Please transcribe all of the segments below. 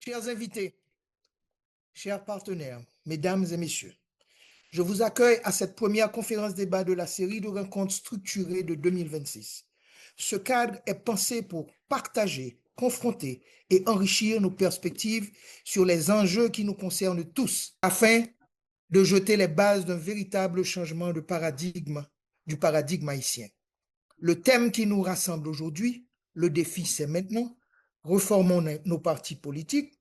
Chers invités, chers partenaires, mesdames et messieurs, je vous accueille à cette première conférence débat de la série de rencontres structurées de 2026. Ce cadre est pensé pour partager, confronter et enrichir nos perspectives sur les enjeux qui nous concernent tous, afin de jeter les bases d'un véritable changement de paradigme, du paradigme haïtien. Le thème qui nous rassemble aujourd'hui, le défi c'est maintenant, reformons nos partis politiques,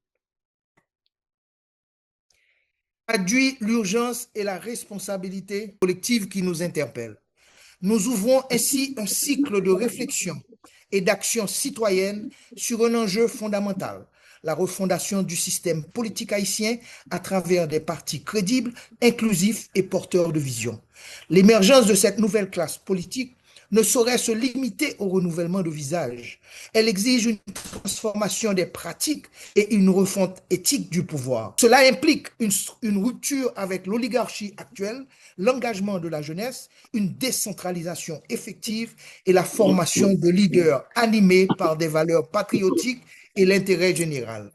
traduit l'urgence et la responsabilité collective qui nous interpelle. Nous ouvrons ainsi un cycle de réflexion et d'action citoyenne sur un enjeu fondamental, la refondation du système politique haïtien à travers des partis crédibles, inclusifs et porteurs de vision. L'émergence de cette nouvelle classe politique ne saurait se limiter au renouvellement de visage. Elle exige une transformation des pratiques et une refonte éthique du pouvoir. Cela implique une rupture avec l'oligarchie actuelle, l'engagement de la jeunesse, une décentralisation effective et la formation de leaders animés par des valeurs patriotiques et l'intérêt général.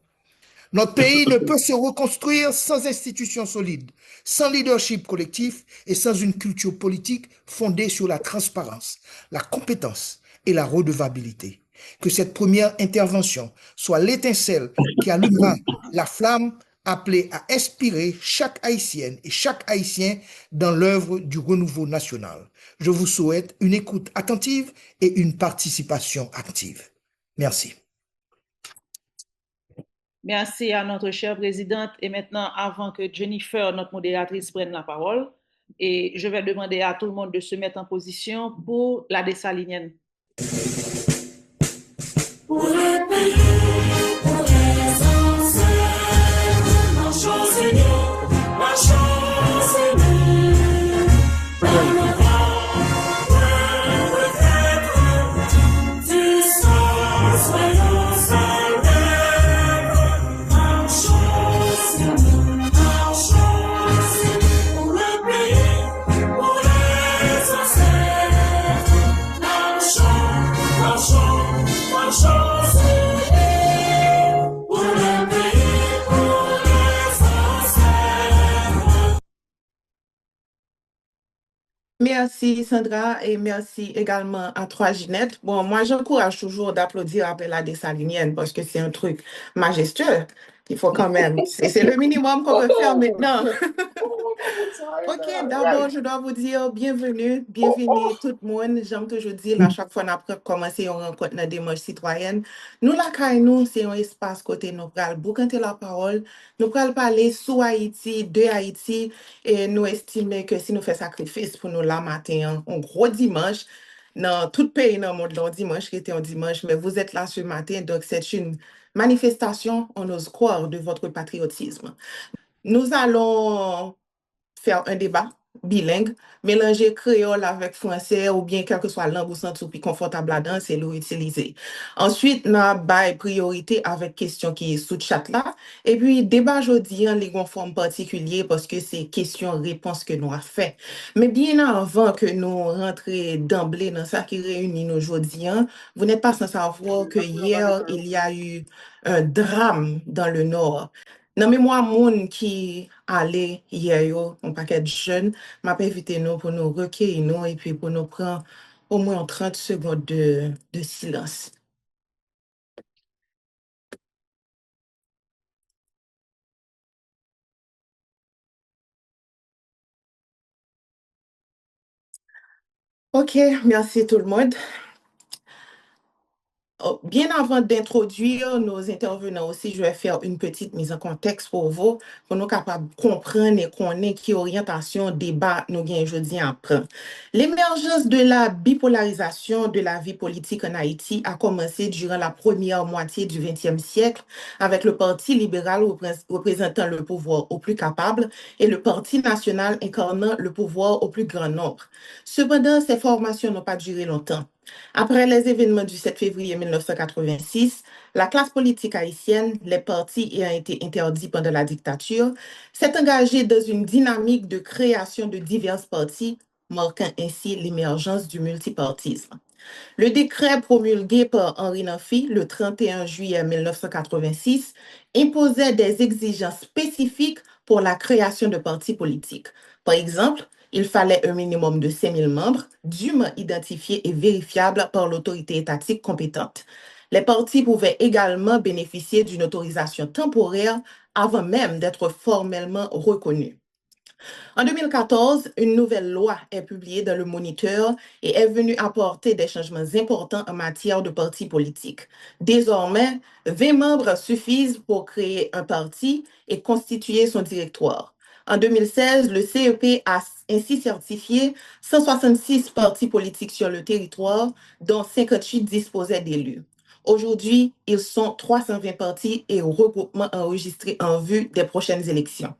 Notre pays ne peut se reconstruire sans institutions solides, sans leadership collectif et sans une culture politique fondée sur la transparence, la compétence et la redevabilité. Que cette première intervention soit l'étincelle qui allumera la flamme appelée à inspirer chaque Haïtienne et chaque Haïtien dans l'œuvre du renouveau national. Je vous souhaite une écoute attentive et une participation active. Merci. Merci à notre chère présidente. Et maintenant, avant que Jennifer, notre modératrice, prenne la parole, et je vais demander à tout le monde de se mettre en position pour la dessalinienne. Pour le pays, pour les ancêtres, marchons Seigneur, marchons Seigneur, dans le vent, peut-être, du sang, soyons salvés, marchons Seigneur, pour le pays, pour les ancêtres, marchons, marchons. Merci Sandra et merci également à toi Ginette. Bon, moi j'encourage toujours d'applaudir après la dessalinienne parce que c'est un truc majestueux. Il faut quand même, c'est le minimum qu'on peut faire maintenant. Ok, d'abord, je dois vous dire bienvenue tout le monde. J'aime toujours dire, à chaque fois qu'on a commencé une rencontre dans la démarche citoyenne, nous, la CAI, nous, c'est un espace côté nous pral boucanter la parole, nous pral parler sous Haïti, de Haïti, et nous estimons que si nous faisons sacrifice pour nous là matin, un gros dimanche, dans tout pays dans le monde, le dimanche qui était un dimanche, mais vous êtes là ce matin, donc c'est une manifestation, on ose croire, de votre patriotisme. Nous allons faire un débat bilingue, mélanger créole avec français ou bien quelle que soit la langue ou sens plus confortable là-dedans, c'est l'utiliser. Ensuite, nous avons priorité avec question qui est sous chat là. Et puis, débat aujourd'hui, les forme particulier parce que c'est question-réponse que nous avons fait. Mais bien avant que nous rentrions d'emblée dans ça qui réunit nous aujourd'hui, vous n'êtes pas sans savoir que hier, il y a eu un drame dans le Nord. Dans mémoire moun qui allait hier un paquet de jeunes, m'a invité nous pour nous recueillir nous et puis pour nous prendre au moins 30 secondes de silence. Ok, merci tout le monde. Bien avant d'introduire nos intervenants aussi, je vais faire une petite mise en contexte pour vous, pour nous capables de comprendre et connaître qui orientation débat nous gagnons aujourd'hui après. L'émergence de la bipolarisation de la vie politique en Haïti a commencé durant la première moitié du XXe siècle avec le Parti libéral représentant le pouvoir au plus capable et le Parti national incarnant le pouvoir au plus grand nombre. Cependant, ces formations n'ont pas duré longtemps. Après les événements du 7 février 1986, la classe politique haïtienne, les partis ayant été interdits pendant la dictature, s'est engagée dans une dynamique de création de divers partis, marquant ainsi l'émergence du multipartisme. Le décret promulgué par Henri Nafi le 31 juillet 1986 imposait des exigences spécifiques pour la création de partis politiques. Par exemple, il fallait un minimum de 5 000 membres, dûment identifiés et vérifiables par l'autorité étatique compétente. Les partis pouvaient également bénéficier d'une autorisation temporaire avant même d'être formellement reconnus. En 2014, une nouvelle loi est publiée dans le Moniteur et est venue apporter des changements importants en matière de partis politiques. Désormais, 20 membres suffisent pour créer un parti et constituer son directoire. En 2016, le CEP a ainsi certifié 166 partis politiques sur le territoire, dont 58 disposaient d'élus. Aujourd'hui, ils sont 320 partis et regroupements enregistrés en vue des prochaines élections.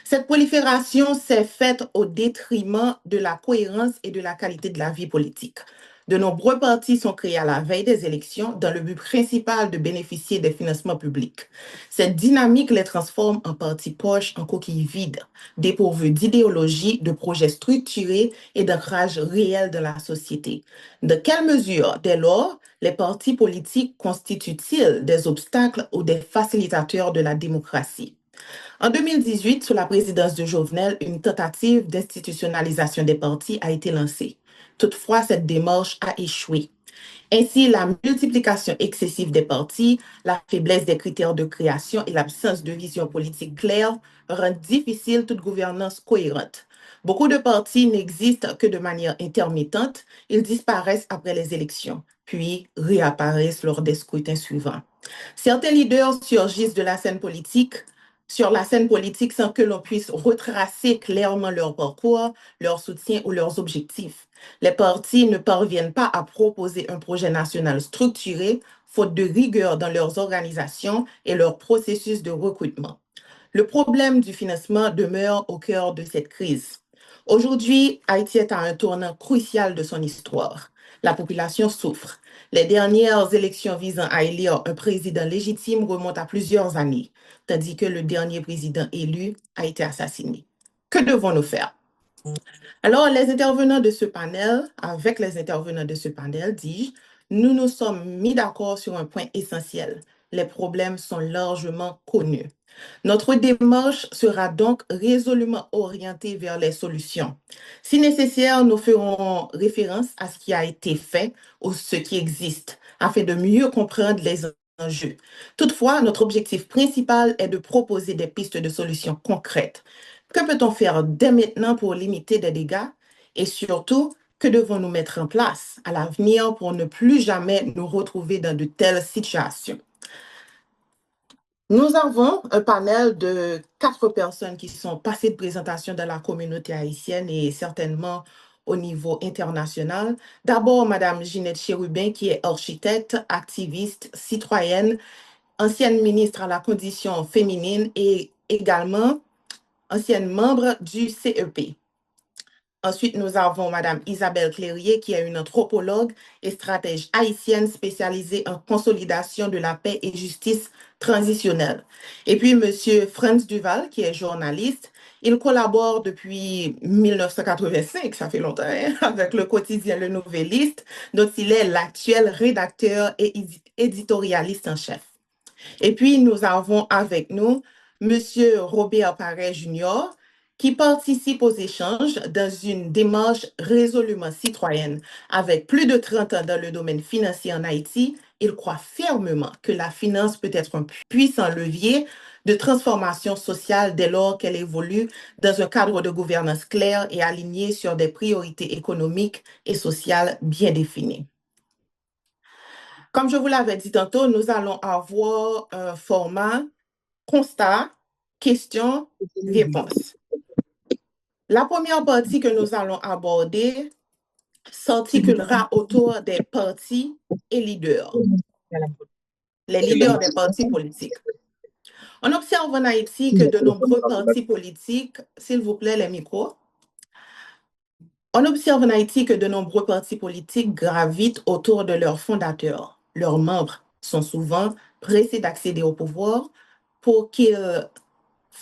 Cette prolifération s'est faite au détriment de la cohérence et de la qualité de la vie politique. De nombreux partis sont créés à la veille des élections dans le but principal de bénéficier des financements publics. Cette dynamique les transforme en partis poches, en coquilles vides, dépourvus d'idéologie, de projets structurés et d'ancrage réel de la société. De quelle mesure, dès lors, les partis politiques constituent-ils des obstacles ou des facilitateurs de la démocratie? En 2018, sous la présidence de Jovenel, une tentative d'institutionnalisation des partis a été lancée. Toutefois, cette démarche a échoué. Ainsi, la multiplication excessive des partis, la faiblesse des critères de création et l'absence de vision politique claire rendent difficile toute gouvernance cohérente. Beaucoup de partis n'existent que de manière intermittente, ils disparaissent après les élections, puis réapparaissent lors des scrutins suivants. Certains leaders surgissent sur la scène politique sans que l'on puisse retracer clairement leur parcours, leur soutien ou leurs objectifs. Les partis ne parviennent pas à proposer un projet national structuré, faute de rigueur dans leurs organisations et leur processus de recrutement. Le problème du financement demeure au cœur de cette crise. Aujourd'hui, Haïti est à un tournant crucial de son histoire. La population souffre. Les dernières élections visant à élire un président légitime remontent à plusieurs années, tandis que le dernier président élu a été assassiné. Que devons-nous faire? Alors, avec les intervenants de ce panel, dis-je, nous nous sommes mis d'accord sur un point essentiel. Les problèmes sont largement connus. Notre démarche sera donc résolument orientée vers les solutions. Si nécessaire, nous ferons référence à ce qui a été fait ou ce qui existe afin de mieux comprendre les enjeux. Toutefois, notre objectif principal est de proposer des pistes de solutions concrètes. Que peut-on faire dès maintenant pour limiter des dégâts? Et surtout, que devons-nous mettre en place à l'avenir pour ne plus jamais nous retrouver dans de telles situations? Nous avons un panel de 4 personnes qui sont passées de présentation dans la communauté haïtienne et certainement au niveau international. D'abord, Madame Ginette Chérubin, qui est architecte, activiste, citoyenne, ancienne ministre à la condition féminine et également ancienne membre du CEP. Ensuite, nous avons Madame Isabelle Clérier, qui est une anthropologue et stratège haïtienne spécialisée en consolidation de la paix et justice transitionnelle. Et puis, Monsieur Franz Duval, qui est journaliste. Il collabore depuis 1985, ça fait longtemps, hein, avec le quotidien Le Nouvelliste, dont il est l'actuel rédacteur et éditorialiste en chef. Et puis, nous avons avec nous Monsieur Robert Paré Jr., qui participe aux échanges dans une démarche résolument citoyenne. Avec plus de 30 ans dans le domaine financier en Haïti, il croit fermement que la finance peut être un puissant levier de transformation sociale dès lors qu'elle évolue dans un cadre de gouvernance clair et aligné sur des priorités économiques et sociales bien définies. Comme je vous l'avais dit tantôt, nous allons avoir un format constat, questions, réponses. La première partie que nous allons aborder s'articulera autour des partis et leaders, les leaders des partis politiques. On observe en Haïti que de nombreux partis politiques, s'il vous plaît, les micros, on observe en Haïti que de nombreux partis politiques gravitent autour de leurs fondateurs. Leurs membres sont souvent pressés d'accéder au pouvoir pour qu'ils...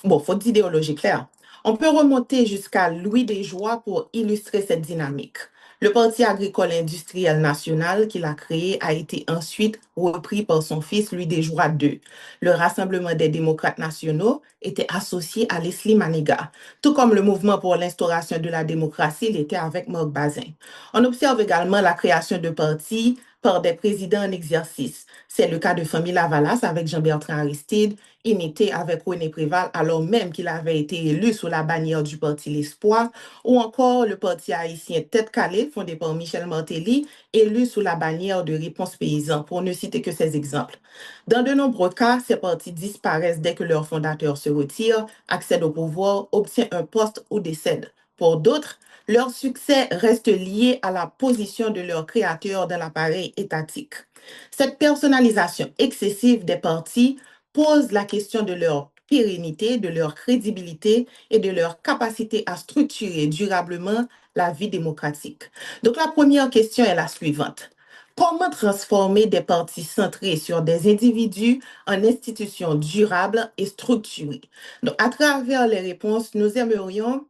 Bon, faute d'idéologie claire. On peut remonter jusqu'à Louis Desjoie pour illustrer cette dynamique. Le Parti agricole industriel national qu'il a créé a été ensuite repris par son fils, Louis Desjoie II. Le Rassemblement des démocrates nationaux était associé à Leslie Manigat, tout comme le mouvement pour l'instauration de la démocratie l'était avec Marc Bazin. On observe également la création de partis par des présidents en exercice. C'est le cas de Famille Lavalas avec Jean-Bertrand Aristide, Unité avec René Préval, alors même qu'il avait été élu sous la bannière du Parti L'Espoir, ou encore le Parti haïtien Tête Calée, fondé par Michel Martelly, élu sous la bannière de Réponse Paysan, pour ne citer que ces exemples. Dans de nombreux cas, ces partis disparaissent dès que leur fondateur se retire, accède au pouvoir, obtient un poste ou décède. Pour d'autres, leur succès reste lié à la position de leur créateur dans l'appareil étatique. Cette personnalisation excessive des partis pose la question de leur pérennité, de leur crédibilité et de leur capacité à structurer durablement la vie démocratique. Donc la première question est la suivante. Comment transformer des partis centrés sur des individus en institutions durables et structurées? Donc, à travers les réponses, nous aimerions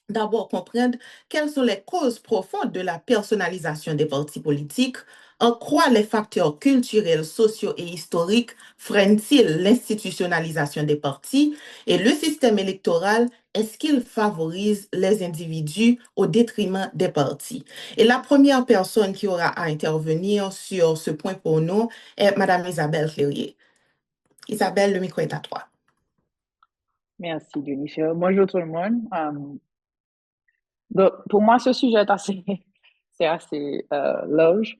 d'abord comprendre quelles sont les causes profondes de la personnalisation des partis politiques, en quoi les facteurs culturels, sociaux et historiques freinent-ils l'institutionnalisation des partis et le système électoral, est-ce qu'il favorise les individus au détriment des partis? Et la première personne qui aura à intervenir sur ce point pour nous est Madame Isabelle Clérier. Isabelle, le micro est à toi. Merci, Jennifer. Bonjour tout le monde. Donc, pour moi, ce sujet est assez, c'est assez large.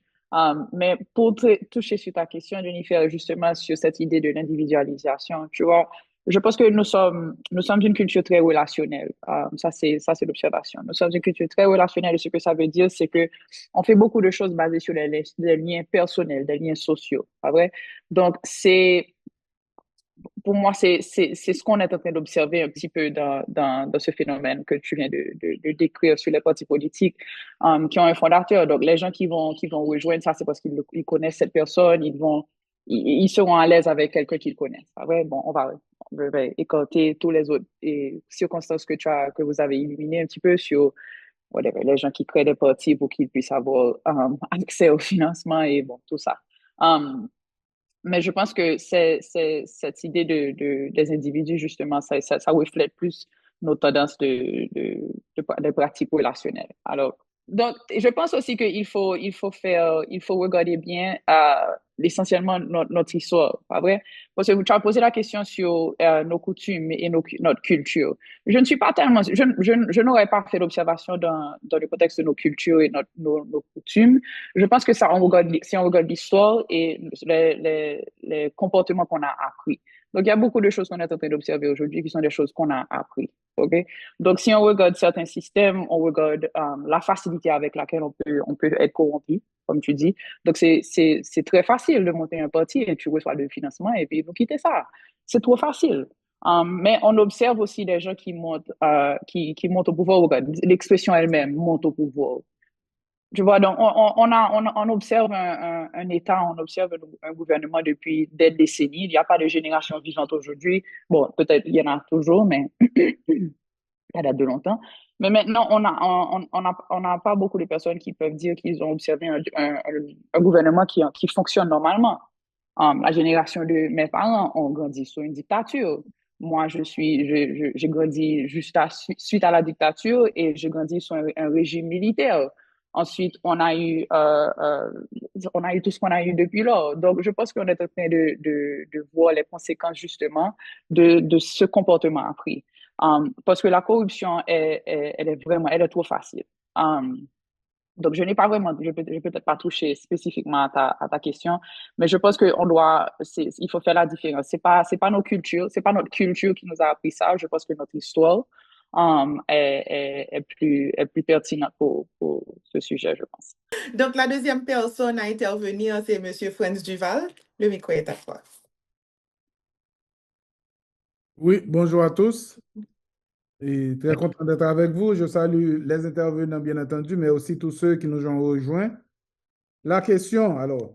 Mais pour toucher sur ta question, Jennifer, justement sur cette idée de l'individualisation, tu vois, je pense que nous sommes d'une culture très relationnelle. Ça, c'est l'observation. Nous sommes une culture très relationnelle et ce que ça veut dire, c'est que on fait beaucoup de choses basées sur les liens personnels, des liens sociaux, pas vrai? Donc, pour moi, c'est ce qu'on est en train d'observer un petit peu dans ce phénomène que tu viens de décrire sur les partis politiques qui ont un fondateur. Donc, les gens qui vont rejoindre ça, c'est parce qu'ils connaissent cette personne, ils seront à l'aise avec quelqu'un qu'ils connaissent. Ah ouais, bon, on va écarter tous les autres circonstances que vous avez éliminées un petit peu sur whatever, les gens qui créent des partis pour qu'ils puissent avoir accès au financement et bon, tout ça. Mais je pense que c'est cette idée des individus, justement, ça reflète plus nos tendances de pratiques relationnelles. Alors, donc, je pense aussi qu'il faut regarder bien essentiellement notre histoire, pas vrai? Parce que tu as posé la question sur nos coutumes et notre culture. Je ne suis pas tellement, je n'aurais pas fait l'observation dans le contexte de nos cultures et nos coutumes. Je pense que ça, si on regarde l'histoire et les comportements qu'on a appris. Donc, il y a beaucoup de choses qu'on est en train d'observer aujourd'hui qui sont des choses qu'on a appris. OK? Donc, si on regarde certains systèmes, on regarde la facilité avec laquelle on peut être corrompu, comme tu dis. Donc, c'est très facile de monter un parti et tu reçois le financement et puis vous quittez ça. C'est trop facile. Mais on observe aussi des gens qui montent au pouvoir. Regarde, l'expression elle-même, monte au pouvoir. Tu vois, donc on observe un État, on observe un gouvernement depuis des décennies. Il n'y a pas de génération vivante aujourd'hui. Bon, peut-être il y en a toujours, mais ça date de longtemps. Mais maintenant, on n'a pas beaucoup de personnes qui peuvent dire qu'ils ont observé un gouvernement qui fonctionne normalement. La génération de mes parents ont grandi sous une dictature. Moi, j'ai grandi suite à la dictature et j'ai grandi sous un régime militaire. Ensuite, on a eu tout ce qu'on a eu depuis lors. Donc, je pense qu'on est en train de voir les conséquences justement de ce comportement appris. Parce que la corruption, elle est trop facile. Donc, je n'ai pas vraiment, je peux peut-être pas toucher spécifiquement à ta question, mais je pense il faut faire la différence. C'est pas notre culture qui nous a appris ça. Je pense que notre histoire, est plus pertinente pour ce sujet, je pense. Donc, la deuxième personne à intervenir, c'est M. Franz Duval. Le micro est à toi. Oui, bonjour à tous. Et très content d'être avec vous. Je salue les intervenants, bien entendu, mais aussi tous ceux qui nous ont rejoints. La question, alors,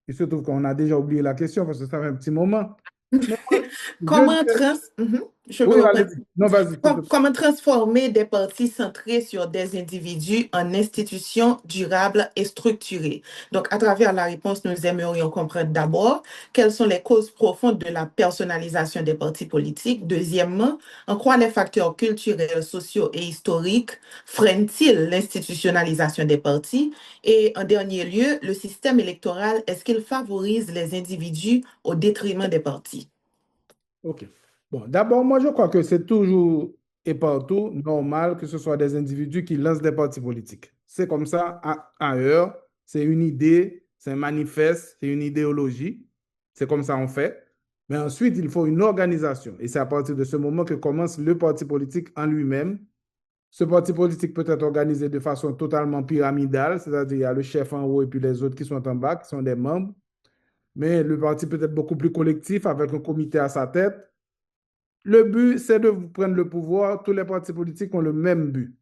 il se trouve qu'on a déjà oublié la question parce que ça fait un petit moment. Mais moi, Comment je dirais- Je Oui, peux reprendre. allez-y. Non, vas-y, s'il te plaît. Comment transformer des partis centrés sur des individus en institutions durables et structurées? Donc, à travers la réponse, nous aimerions comprendre d'abord quelles sont les causes profondes de la personnalisation des partis politiques. Deuxièmement, en quoi les facteurs culturels, sociaux et historiques freinent-ils l'institutionnalisation des partis? Et en dernier lieu, le système électoral, est-ce qu'il favorise les individus au détriment des partis? OK. Bon, d'abord, moi, je crois que c'est toujours et partout normal que ce soit des individus qui lancent des partis politiques. C'est comme ça ailleurs. C'est une idée, c'est un manifeste, c'est une idéologie. C'est comme ça on fait. Mais ensuite, il faut une organisation. Et c'est à partir de ce moment que commence le parti politique en lui-même. Ce parti politique peut être organisé de façon totalement pyramidale, c'est-à-dire il y a le chef en haut et puis les autres qui sont en bas, qui sont des membres. Mais le parti peut être beaucoup plus collectif avec un comité à sa tête. Le but, c'est de prendre le pouvoir. Tous les partis politiques ont le même but.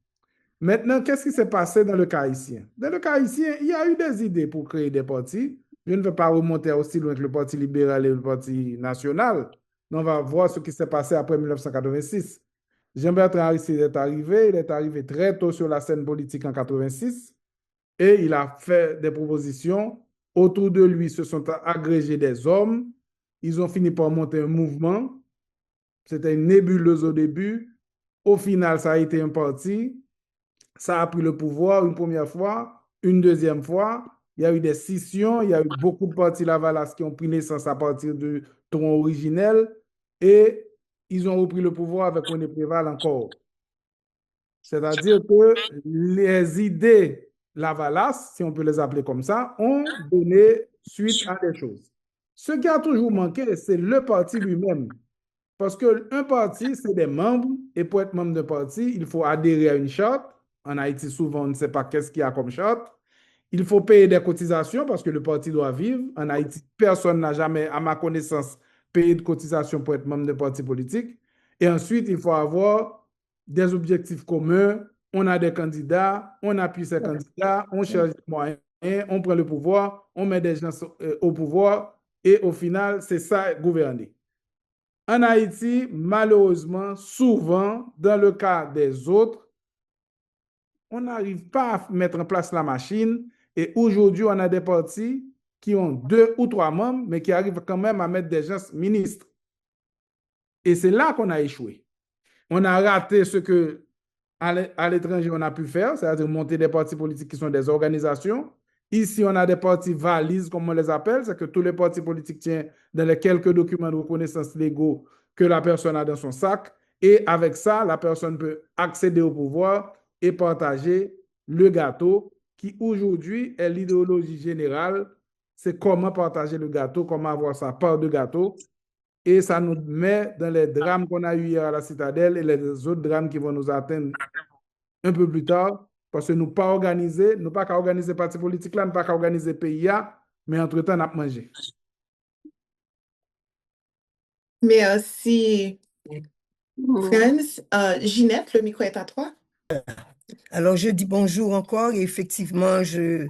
Maintenant, qu'est-ce qui s'est passé dans le cas haïtien? Dans le cas haïtien, il y a eu des idées pour créer des partis. Je ne vais pas remonter aussi loin que le Parti libéral et le Parti national. Mais on va voir ce qui s'est passé après 1986. Jean-Bertrand Aristide est arrivé. Il est arrivé très tôt sur la scène politique en 86 et il a fait des propositions. Autour de lui se sont agrégés des hommes. Ils ont fini par monter un mouvement. C'était une nébuleuse au début. Au final, ça a été un parti. Ça a pris le pouvoir une première fois, une deuxième fois. Il y a eu des scissions. Il y a eu beaucoup de partis Lavalas qui ont pris naissance à partir du tronc originel. Et ils ont repris le pouvoir avec René Préval encore. C'est-à-dire que les idées Lavalas, si on peut les appeler comme ça, ont donné suite à des choses. Ce qui a toujours manqué, c'est le parti lui-même. Parce qu'un parti, c'est des membres, et pour être membre d'un parti, il faut adhérer à une charte. En Haïti, souvent, on ne sait pas qu'est-ce qu'il y a comme charte. Il faut payer des cotisations parce que le parti doit vivre. En Haïti, personne n'a jamais, à ma connaissance, payé de cotisations pour être membre d'un parti politique. Et ensuite, il faut avoir des objectifs communs. On a des candidats, on appuie ces candidats, on cherche des moyens, on prend le pouvoir, on met des gens au pouvoir, et au final, c'est ça, gouverner. En Haïti, malheureusement, souvent, dans le cas des autres, on n'arrive pas à mettre en place la machine. Et aujourd'hui, on a des partis qui ont 2 ou 3 membres, mais qui arrivent quand même à mettre des gens ministres. Et c'est là qu'on a échoué. On a raté ce que à l'étranger on a pu faire, c'est-à-dire monter des partis politiques qui sont des organisations. Ici, on a des partis valises, comme on les appelle, c'est que tous les partis politiques tiennent dans les quelques documents de reconnaissance légaux que la personne a dans son sac. Et avec ça, la personne peut accéder au pouvoir et partager le gâteau qui aujourd'hui est l'idéologie générale. C'est comment partager le gâteau, comment avoir sa part de gâteau. Et ça nous met dans les drames qu'on a eu hier à la Citadelle et les autres drames qui vont nous atteindre un peu plus tard, parce que nous pas organisé, nous pas qu'à organiser parti politique là, nous pas qu'à organiser pays, mais entre-temps, on a mangé. Merci, Franz. Ginette, le micro est à toi. Alors, je dis bonjour encore et effectivement, je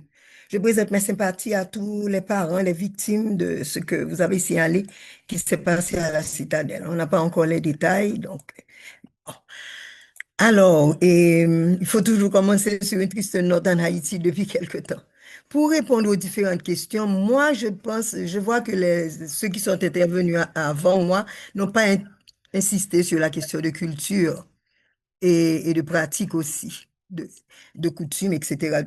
présente mes sympathies à tous les parents, les victimes de ce que vous avez signalé qui s'est passé à la Citadelle. On n'a pas encore les détails, donc. Bon. Alors, il faut toujours commencer sur une triste note en Haïti depuis quelque temps. Pour répondre aux différentes questions, moi, je vois que ceux qui sont intervenus avant moi n'ont pas insisté sur la question de culture et de pratique aussi, de coutumes, etc.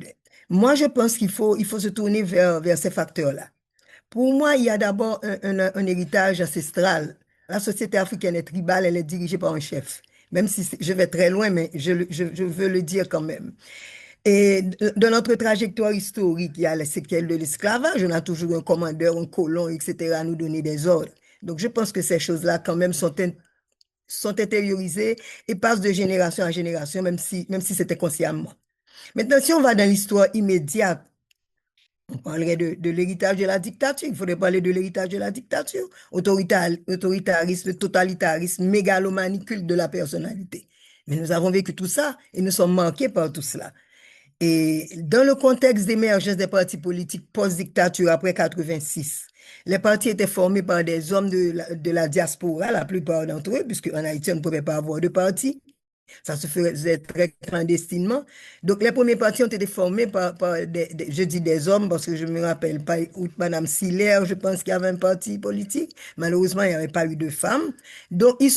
Moi, je pense qu'il faut se tourner vers ces facteurs-là. Pour moi, il y a d'abord un héritage ancestral. La société africaine est tribale, elle est dirigée par un chef. Même si je vais très loin, mais je veux le dire quand même. Et dans notre trajectoire historique, il y a le séquelles de l'esclavage. On a toujours un commandeur, un colon, etc. à nous donner des ordres. Donc, je pense que ces choses-là, quand même, sont intériorisées et passent de génération en génération, même si c'était consciemment. Maintenant, si on va dans l'histoire immédiate, on parlerait de l'héritage de la dictature. Il faudrait parler de l'héritage de la dictature. Autoritarisme, totalitarisme, mégalomanie, culte de la personnalité. Mais nous avons vécu tout ça et nous sommes marqués par tout cela. Et dans le contexte d'émergence des partis politiques post-dictature après 86, Les partis étaient formés par des hommes de la diaspora, la plupart d'entre eux, puisque en Haïti, on ne pouvait pas avoir de parti. Ça se faisait très clandestinement. Donc, les premiers partis ont été formés par je dis des hommes, parce que je ne me rappelle pas, Madame Siller, je pense qu'il y avait un parti politique. Malheureusement, il n'y avait pas eu de femmes. Donc, ils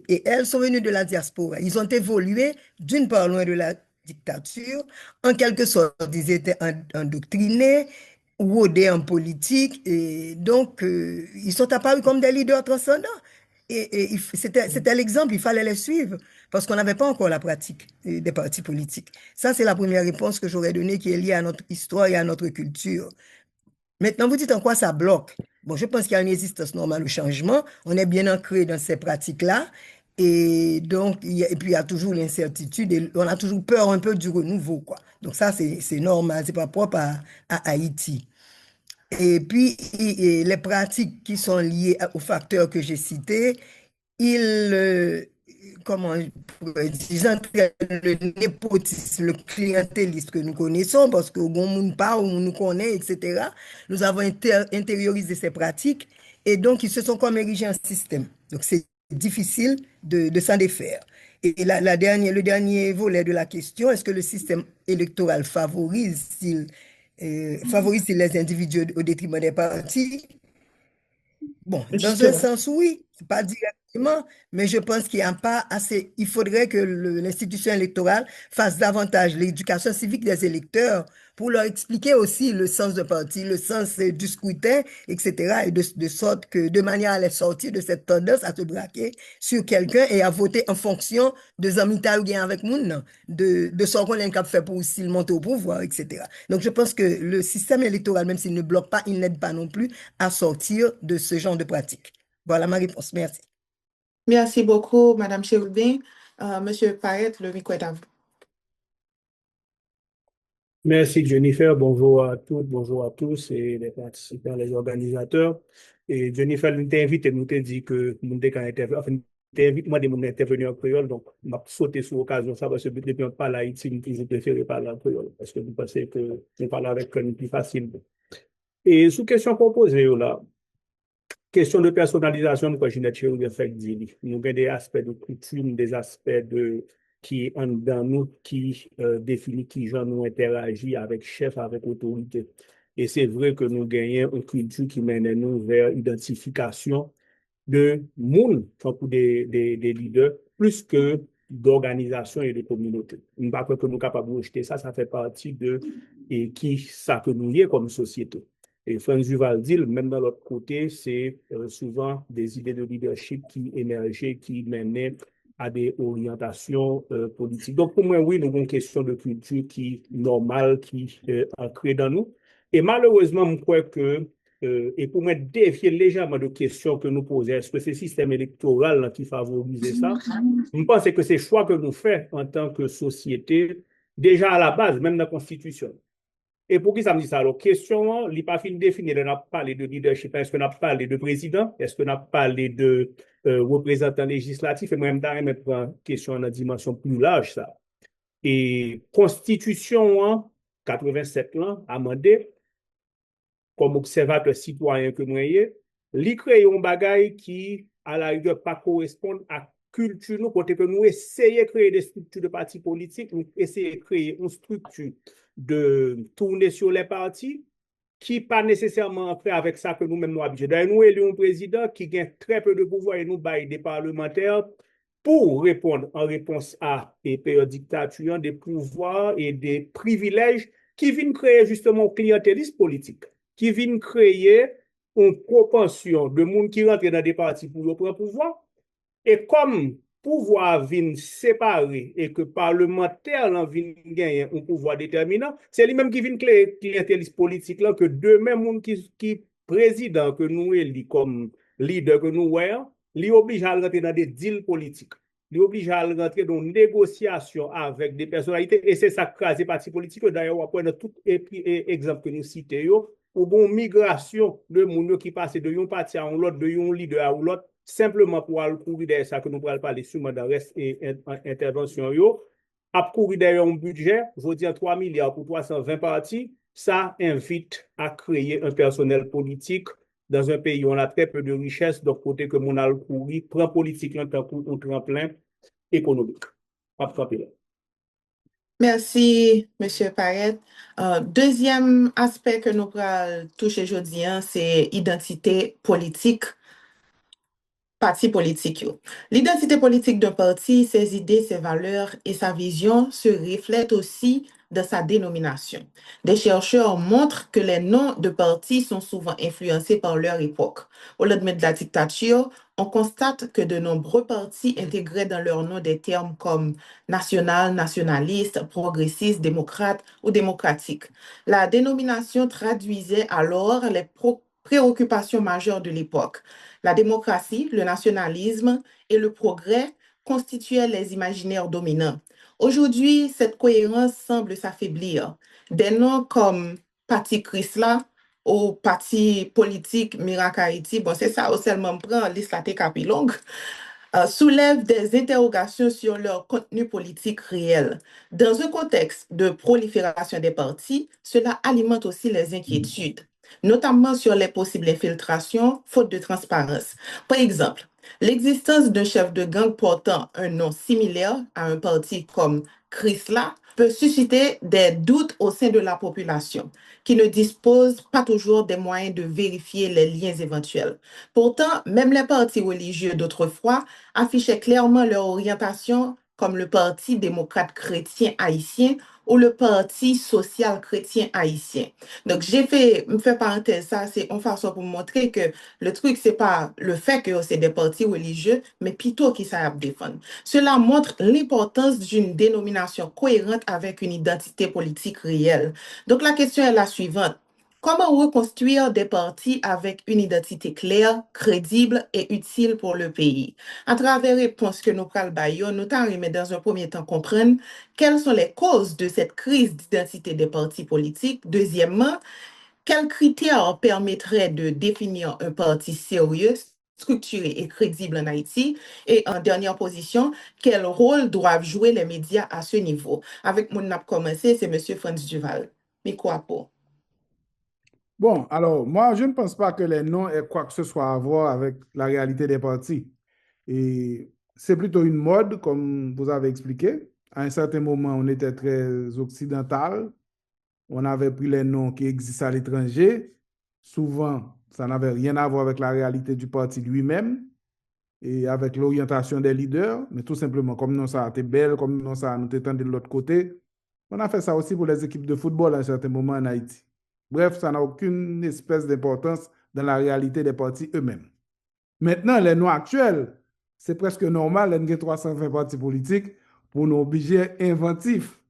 et elles sont venus de la diaspora. Ils ont évolué, d'une part, loin de la dictature. En quelque sorte, ils étaient endoctrinés, rodés en politique. Et donc, ils sont apparus comme des leaders transcendants. Et c'était l'exemple, il fallait les suivre parce qu'on n'avait pas encore la pratique des partis politiques. Ça, c'est la première réponse que j'aurais donnée qui est liée à notre histoire et à notre culture. Maintenant, vous dites en quoi ça bloque? Bon, je pense qu'il y a une résistance normale au changement. On est bien ancré dans ces pratiques-là. Et donc, et puis il y a toujours l'incertitude et on a toujours peur un peu du renouveau, quoi. Donc ça, c'est normal, c'est pas propre à Haïti. Et puis, les pratiques qui sont liées aux facteurs que j'ai cités, comment je pourrais dire, ils entraînent le népotisme, le clientélisme que nous connaissons, parce que bon, on parle, on nous connaît, etc. Nous avons intériorisé ces pratiques, et donc ils se sont comme érigés en système. Donc c'est difficile de s'en défaire. Et le dernier volet de la question, est-ce que le système électoral favorise les individus au détriment des partis? Bon, dans un Justement. sens, oui, pas directement, mais je pense qu'il n'y a pas assez. Il faudrait que l'institution électorale fasse davantage l'éducation civique des électeurs pour leur expliquer aussi le sens de parti, le sens du scrutin, etc. Et de sorte que, de manière à les sortir de cette tendance à se braquer sur quelqu'un et à voter en fonction de Zamita ou bien avec Moun, de ce qu'on est capable de faire pour aussi le monter au pouvoir, etc. Donc, je pense que le système électoral, même s'il ne bloque pas, il n'aide pas non plus à sortir de ce genre de pratique. Voilà ma réponse. Merci. Merci beaucoup, Madame Chérubin. Monsieur Payet, le micro est à vous. Merci Jennifer, bonjour à toutes, bonjour à tous et les participants, les organisateurs. Et Jennifer nous t'invite et nous te dit que nous t'invite moi de m'intervenir en créole, donc m'a sauté sur l'occasion ça parce que depuis on parle Haïti, nous toujours préféré parler en créole parce que nous pensons que nous parlons avec un plus facile. Et sous question proposée là, question de personnalisation, nous, Ginette Chérubin fait dit, nous avons des aspects de coutume, des aspects qui en dans nous, qui définit qui gens nous interagit avec chef, avec autorité. Et c'est vrai que nous gagnons une culture qui mène nous vers l'identification de monde, des leaders, plus que d'organisation et de communauté. Nous ne pas que nous sommes capables de rejeter ça, ça fait partie de qui ça que nous y est comme société. Et Franz Duval dit, même dans l'autre côté, c'est souvent des idées de leadership qui émergeaient, qui menaient à des orientations politiques. Donc, pour moi, oui, nous avons une question de culture qui est normale, qui est ancrée dans nous. Et malheureusement, je crois que, et pour moi, défier légèrement de questions que nous posons, est-ce que c'est le système électoral là, qui favorise ça? Je pense que c'est le choix que nous faisons en tant que société, déjà à la base, même dans la Constitution. Et pour qui ça me dit ça? Alors, question, il n'est pas fini définir, on a parlé de leadership, est-ce qu'on a parlé de président, est-ce qu'on a parlé de représentant législatif, et moi-même, dans une question en dimension plus large, ça. Et Constitution, 87 ans, amendé, comme observateur citoyen que nous ayons, il crée un bagage qui, à la rigueur, pas correspond à culture, nous, côté que nous essayons de créer des structures de partis politiques, nous essayons de créer une structure de tourner sur les partis qui pas nécessairement fait avec ça que nous-mêmes nous habitués. D'ailleurs, nous élevons un président qui gagne très peu de pouvoir et nous baille des parlementaires pour répondre en réponse à des périodes dictatoriales, des pouvoirs et des privilèges qui viennent créer justement un clientélisme politique, qui viennent créer une propension de monde qui rentre dans des partis pour prendre pouvoir. Et comme pouvoir vient séparer et que parlementaire vient gagner un pouvoir déterminant, c'est lui-même qui vient créer clientélisme politique là que demain monde qui président que nous élit comme leader que nous voyons, lui oblige à rentrer dans des deals politiques. Lui oblige à rentrer dans une négociation avec des personnalités et c'est ça crase parti politique d'ailleurs après dans tout exemple que nous citons ou bon migration de monde qui passe de un parti à l'autre, de un leader à l'autre simplement pour aller courir derrière ça que nous pourrons parler sûrement dans le reste et intervention à courir derrière un budget, je dis 3 milliards pour 320 partis, ça invite à créer un personnel politique dans un pays où on a très peu de richesses, donc côté que mon a couru, prend politique en tant qu'un tremplin économique. Merci, Monsieur Paret. Deuxième aspect que nous allons toucher aujourd'hui, c'est identité politique. Parti politique. L'identité politique d'un parti, ses idées, ses valeurs et sa vision se reflètent aussi dans sa dénomination. Des chercheurs montrent que les noms de partis sont souvent influencés par leur époque. Au lendemain de la dictature, on constate que de nombreux partis intégraient dans leur nom des termes comme national, nationaliste, progressiste, démocrate ou démocratique. La dénomination traduisait alors les préoccupations majeures de l'époque. La démocratie, le nationalisme et le progrès constituaient les imaginaires dominants. Aujourd'hui, cette cohérence semble s'affaiblir. Des noms comme Parti Chrysla ou Parti politique Miracle Haïti, bon, c'est ça, au seulement prend liste la capi longue, soulèvent des interrogations sur leur contenu politique réel. Dans un contexte de prolifération des partis, cela alimente aussi les inquiétudes, notamment sur les possibles infiltrations, faute de transparence. Par exemple, l'existence d'un chef de gang portant un nom similaire à un parti comme Chrysla peut susciter des doutes au sein de la population, qui ne dispose pas toujours des moyens de vérifier les liens éventuels. Pourtant, même les partis religieux d'autrefois affichaient clairement leur orientation comme le Parti démocrate chrétien haïtien ou le Parti social chrétien haïtien. Donc, me fait parenthèse, ça, c'est une façon pour montrer que le truc, c'est pas le fait que c'est des partis religieux, mais plutôt qu'ils savent défendre. Cela montre l'importance d'une dénomination cohérente avec une identité politique réelle. Donc, la question est la suivante. Comment reconstruire des partis avec une identité claire, crédible et utile pour le pays? À travers les réponses que nous prenons, nous allons dans un premier temps comprendre quelles sont les causes de cette crise d'identité des partis politiques. Deuxièmement, quels critères permettraient de définir un parti sérieux, structuré et crédible en Haïti? Et en dernière position, quel rôle doivent jouer les médias à ce niveau? Avec mon a commencé, c'est M. Franz Duval. Mikwapo. Bon, alors, moi, je ne pense pas que les noms aient quoi que ce soit à voir avec la réalité des partis. Et c'est plutôt une mode, comme vous avez expliqué. À un certain moment, on était très occidental. On avait pris les noms qui existent à l'étranger. Souvent, ça n'avait rien à voir avec la réalité du parti lui-même et avec l'orientation des leaders. Mais tout simplement, comme non, ça a été belle, comme non, ça nous était de l'autre côté. On a fait ça aussi pour les équipes de football à un certain moment en Haïti. Bref, ça n'a aucune espèce d'importance dans la réalité des partis eux-mêmes. Maintenant, les noms actuels, c'est presque normal, il y a 320 partis politiques pour nous obliger inventifs.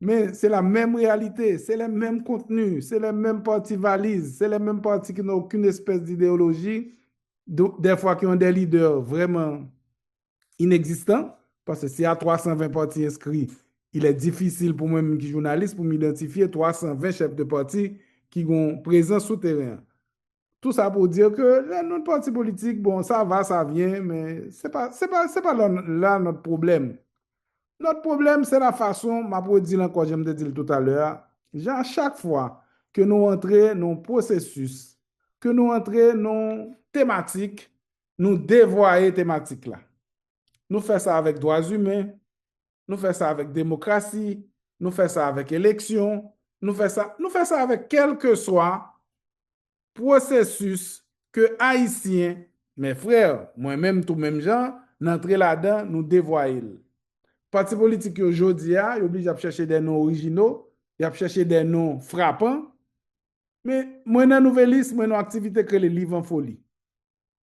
Mais c'est la même réalité, c'est les mêmes contenus, c'est les mêmes partis valises, c'est les mêmes partis qui n'ont aucune espèce d'idéologie, des fois qui ont des leaders vraiment inexistants, parce que s'il y a 320 partis inscrits, il est difficile pour moi-même qui journaliste pour m'identifier 320 chefs de parti qui ont présence souterrain. Tout ça pour dire que les non partis politiques, bon, ça va, ça vient, mais c'est pas là notre problème. Notre problème, c'est la façon, ma pour dire encore, j'aime te dire tout à l'heure, à chaque fois que nous entrons dans un processus, que nous entrons dans thématique, nous dévoyer thématique là. Nous faisons ça avec droits humains, nous faisons ça avec démocratie, nous faisons ça avec élection, nous faisons ça avec quel que soit processus que Haïtiens, mes frères, moi-même, tout même gens, n'entrer là-dedans, nous dévoyer. Parti politique aujourd'hui, il oblige à chercher des noms originaux, il a chercher des noms frappants. Mais moi, dans la nouvelle liste, moi, dans activité que les livres en folie.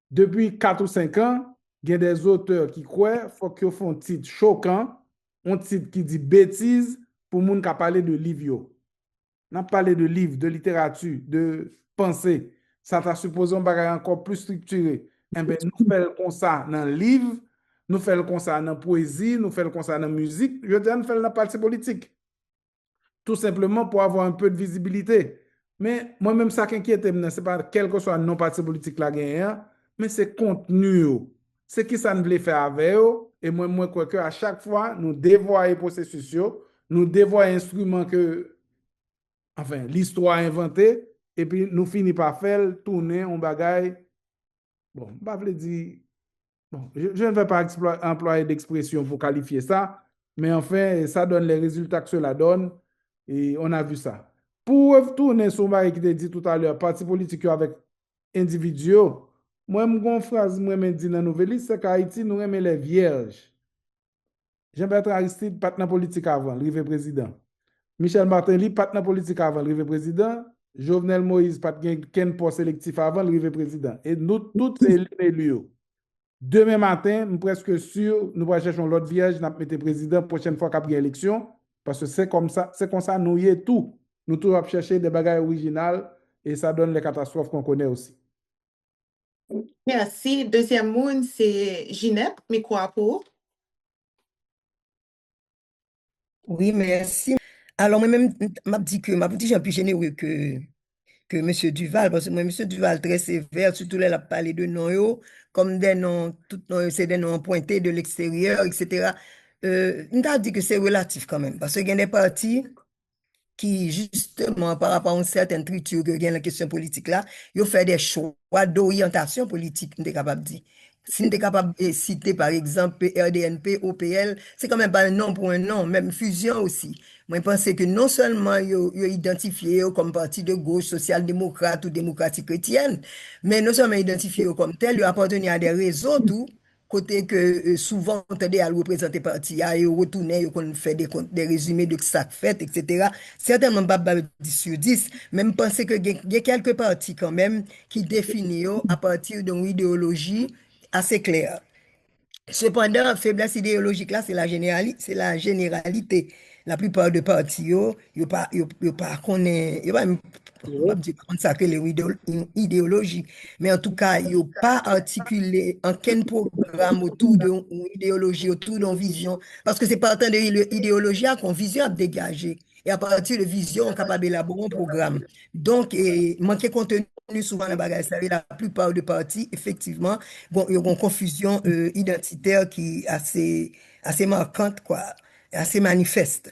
Depuis 4 ou 5 ans, il y a des auteurs qui croient qu'il faut qu'ils font un titre choquant, un titre qui dit bêtise pour les gens qui parlent de livres. On a parlé de livres, de littérature, de pensée. Ça t'a supposé un bagage encore plus structuré. Eh bien, nous faisons comme ça dans le livre, nous faisons comme ça dans la poésie, nous faisons comme ça dans la musique, je veux dire, nous faisons dans la partie politique. Tout simplement pour avoir un peu de visibilité. Mais moi-même, ça qui inquiète, ce n'est pas quel que soit le non-parti politique là gagnant, mais c'est contenu. C'est qui ça ne voulait faire avec eux. Et moi, crois qu'à chaque fois, nous dévoyons les processus, nous dévoyons les instruments que enfin, l'histoire inventée, et puis nous finissons par faire tourner un bagage. Bon, je ne vais pas dire, bon, je ne vais pas employer d'expression pour qualifier ça, mais enfin, ça donne les résultats que cela donne, et on a vu ça. Pour tourner sur ce qui te dit tout à l'heure, parti politique avec individus, moi, une phrase, moi, je dis dans la nouvelle, c'est qu'Haïti, nous aimons les vierges. Jean-Bertrand Aristide, partenaire politique avant, le président. Michel Martelly, partenaire politique avant, le président. Jovenel Moïse, partenaire poste sélectif avant, le président. Et nous, tous, c'est l'élu. Demain matin, je suis presque sûr, nous allons chercher l'autre vierge, nous mettons président prochaine fois qu'il y a élection, parce que c'est comme ça, nous y est tout. Nous tous chercher des bagages originales et ça donne les catastrophes qu'on connaît aussi. Merci. Deuxième monde, c'est Ginette, micro à vous. Oui, merci. Alors, moi-même, m'a dit que m'a dit, j'ai plus généreux que M. Duval, parce que moi, M. Duval, très sévère, surtout là, il a parlé de noms, comme des noms, tout noms, c'est des noms pointés de l'extérieur, etc. Il a dit que c'est relatif quand même, parce qu'il y a des partis qui, justement, par rapport à une certaine triture que gagne la question politique là, ils ont fait des choix d'orientation politique, on est capable de dire. Si on est capable de citer, par exemple, RDNP, OPL, c'est quand même pas un nom pour un nom, même fusion aussi. Moi, je pense que non seulement ils ont identifié comme parti de gauche, social-démocrate ou démocratique chrétienne, mais non seulement identifié comme tel, ils appartenaient à des réseaux, tout, côté que souvent, on tendait à le représenter parti, à retourner, on fait des résumés de ça fait, etc. Certainement pas 10 sur 10, même penser que il y a quelques partis quand même qui définissent à partir d'une idéologie assez claire. Cependant, faiblesse idéologique là, c'est la généralité. La plupart des partis, ils pas connaissent, ils pas dire ça que les idéologies, mais en tout cas, ils n'ont pas articulé aucun programme autour d'une idéologie, autour d'une vision, parce que c'est partant de l'idéologie qu'on vision à dégager. Et à partir de vision, on est capable d'élaborer un programme. Donc, manquer contenu souvent dans le bagage, la plupart des partis, effectivement, bon, il y a une confusion identitaire qui est assez marquante, quoi, assez manifeste.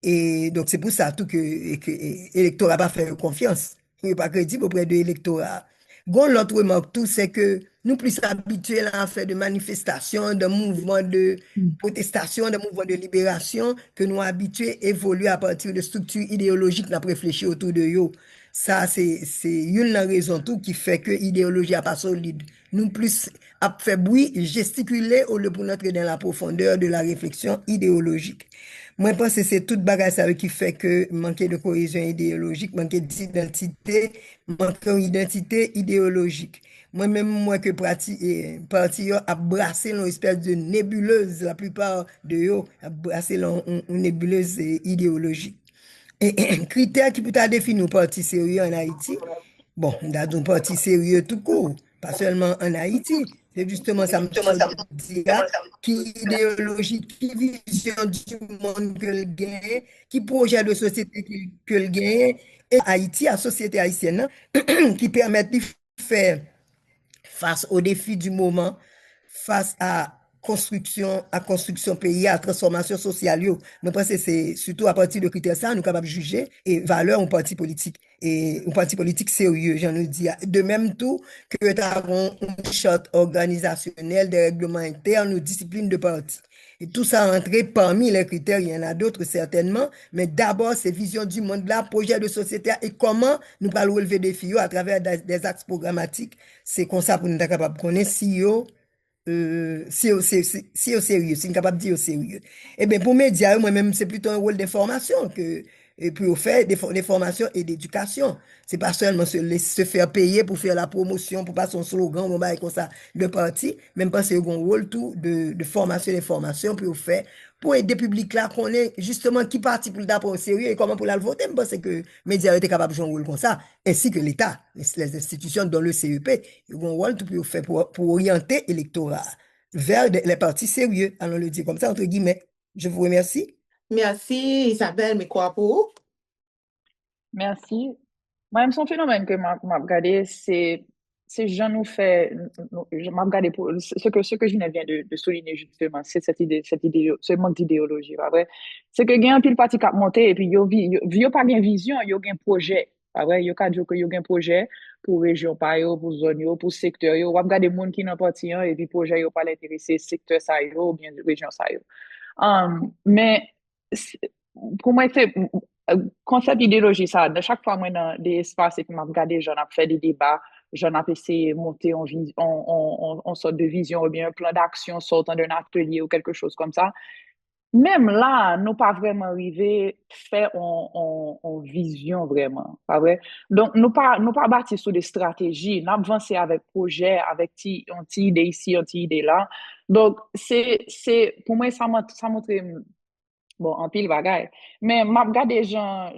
Et donc, c'est pour ça tout que l'électorat n'a pas fait confiance. Il n'est pas crédible auprès de l'électorat. Bon, l'autre remarque, tout, c'est que nous plus habitués à faire de manifestations, de mouvements de protestation, de mouvements de libération, que nous habitués à évoluer à partir de structures idéologiques, nous réfléchir autour de eux. Ça, c'est une raison tout qui fait que l'idéologie n'est pas solide. Nous plus à faire bruit, gesticuler au lieu pour entrer dans la profondeur de la réflexion idéologique. Moi, je pense que c'est toute bagage qui fait que manquer de cohésion idéologique, manquer d'identité, manquer d'identité idéologique. Moi-même, moi, que parti a brassé une espèce de nébuleuse, la plupart de eux a brassé une nébuleuse idéologique. Et critère qui peut définir un parti sérieux en Haïti, bon, on a un parti sérieux tout court, pas seulement en Haïti. C'est justement ça me dit qui idéologie, qui vision du monde que le gagne, qui projet de société que le gagne, et Haïti, la société haïtienne, qui permet de faire face aux défis du moment, face à construction pays, à transformation sociale. Je pense que c'est surtout à partir de critères ça, nous sommes capables de juger et valeur un parti politique. Et un parti politique sérieux, j'en ai dit. De même tout que nous avons une charte organisationnelle, des règlements internes, une discipline de parti. Et tout ça rentré parmi les critères, il y en a d'autres certainement, mais d'abord, c'est vision du monde là, projet de société et comment nous allons relever des défis à travers des axes programmatiques. C'est comme ça pour nous être capable de connaître si au sérieux, si capable de dire au sérieux. Eh bien, pour médias, moi-même, c'est plutôt un rôle d'information que et puis on fait des formations et d'éducation. C'est pas seulement se faire payer pour faire la promotion, pour pas son slogan, bon, bah, comme ça, le parti, même pas c'est un rôle tout de formation et d'information pour faire, pour aider le public là, qu'on est justement qui parti pour le d'abord au sérieux et comment pour la voter, parce que les médias étaient capables de jouer un rôle comme ça, ainsi que l'État, les institutions dans le CEP, ils ont un rôle tout pour faire pour orienter l'électorat vers les partis sérieux, allons le dire comme ça, entre guillemets. Je vous remercie. Merci Isabelle, micro à vous. Merci. Moi, son phénomène que m'a regardé, c'est ces gens nous fait, je m'en regarde pour ce que je viens de souligner justement, c'est cette idée, ce manque d'idéologie, pas vrai? C'est que gain pile parti cap monter et puis yo pas bien vision, yo gain projet, pas vrai? Yo ka dire que yo gain projet pour région pa yo, pour zone yo, pour secteur yo, ou regarder moun qui nan parti et puis projet yo pas l'intéresser secteur ça yo ou bien région ça yo. Mais pour moi, c'est concept idéologie, ça. De chaque fois, moi, dans des espaces et puis m'a regardé, j'en ai fait des débats, j'en ai essayé de monter en sorte de vision ou bien un plan d'action sortant d'un atelier ou quelque chose comme ça. Même là, nous pas vraiment arrivé faire en vision vraiment, pas vrai? Donc, nous pas bâti sur des stratégies, nous avancé avec projet, avec un petit idée ici, un petit idée là. Donc, pour moi, ça montre bon, en pile bagaille. Mais m'a regardé Jean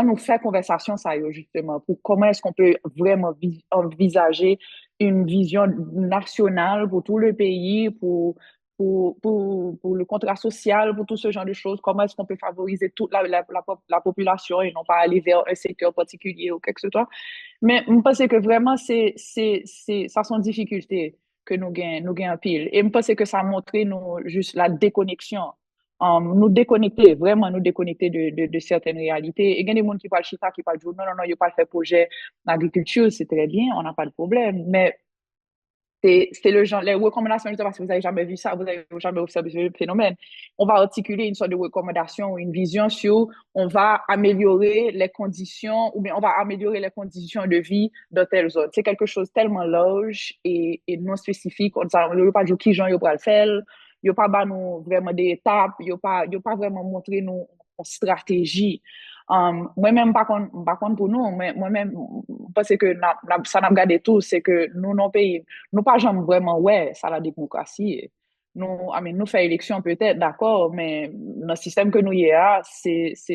nous fait conversation ça yo, justement pour comment est-ce qu'on peut vraiment envisager une vision nationale pour tout le pays, pour le contrat social, pour tout ce genre de choses, comment est-ce qu'on peut favoriser toute la population et non pas aller vers un secteur particulier ou quelque chose. Mais je pense que vraiment, ça sont difficultés que nous gagnons en pile. Et je pense que ça a montré nous, juste la déconnexion. Nous déconnecter, vraiment nous déconnecter de certaines réalités. Et il y a des gens qui parlent chita, qui parlent non, non, non, il n'y a pas fait projet d'agriculture, c'est très bien, on n'a pas de problème. Mais c'est le genre, les recommandations, je ne sais pas si vous avez jamais vu ça, vous avez jamais observé ce phénomène. On va articuler une sorte de recommandation ou une vision sur, on va améliorer les conditions, ou bien on va améliorer les conditions de vie de telle zone. C'est quelque chose tellement large et non spécifique. On ne veut pas dire qui gens va le faire. Il n'y a pas nous vraiment des étapes. Il n'y a pas vraiment montré nous une stratégie. Moi-même, pas contre pour nous, mais moi-même, parce que ça n'a regardé tout, c'est que nous, nos pays, nous pas jamais vraiment, ouais, ça la démocratie. Nous fait élection peut-être, d'accord, mais le système que nous y a,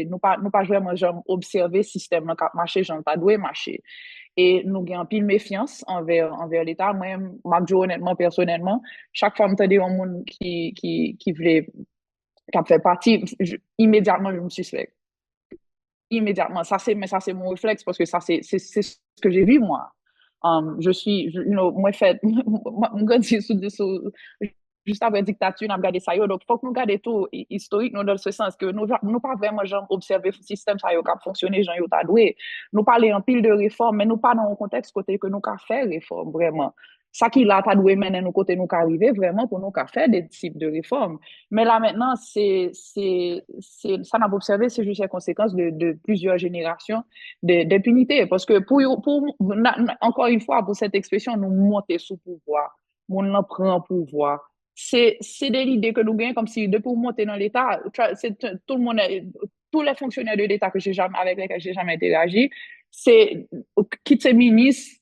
nous pas vraiment jamais observer le système, nous marcher, j'en pas doué marcher. Et nous avons pile méfiance envers l'État. Moi-même, honnêtement, personnellement, chaque fois que je un monde qui voulait, qui a fait partie, immédiatement, je me suspecte immédiatement. Mais ça, c'est mon réflexe parce que ça, c'est ce que j'ai vu, moi. Moi, fait, moi, juste après la dictature, on a regardé ça. Donc, il faut que nous gardions tout historique, nous, dans ce sens que nous pas vraiment genre, observer le système ça qui a fonctionné, genre, a doué. Nous parlons en pile de réformes, mais nous pas dans un contexte côté que nous avons fait réformes, vraiment. Ça qui là, pas doué maintenant, nous côté nous arriver vraiment pour nous faire des types de réformes. Mais là, maintenant, ça n'a pas observé, c'est juste la conséquence de plusieurs générations d'impunité. Parce que encore une fois, pour cette expression, nous monter sous pouvoir, on en prend pouvoir. C'est de l'idée que nous gagnons comme si, depuis monter dans l'État, tout le monde, tous les fonctionnaires de l'État avec lesquels j'ai jamais interagi, quitte ces ministres,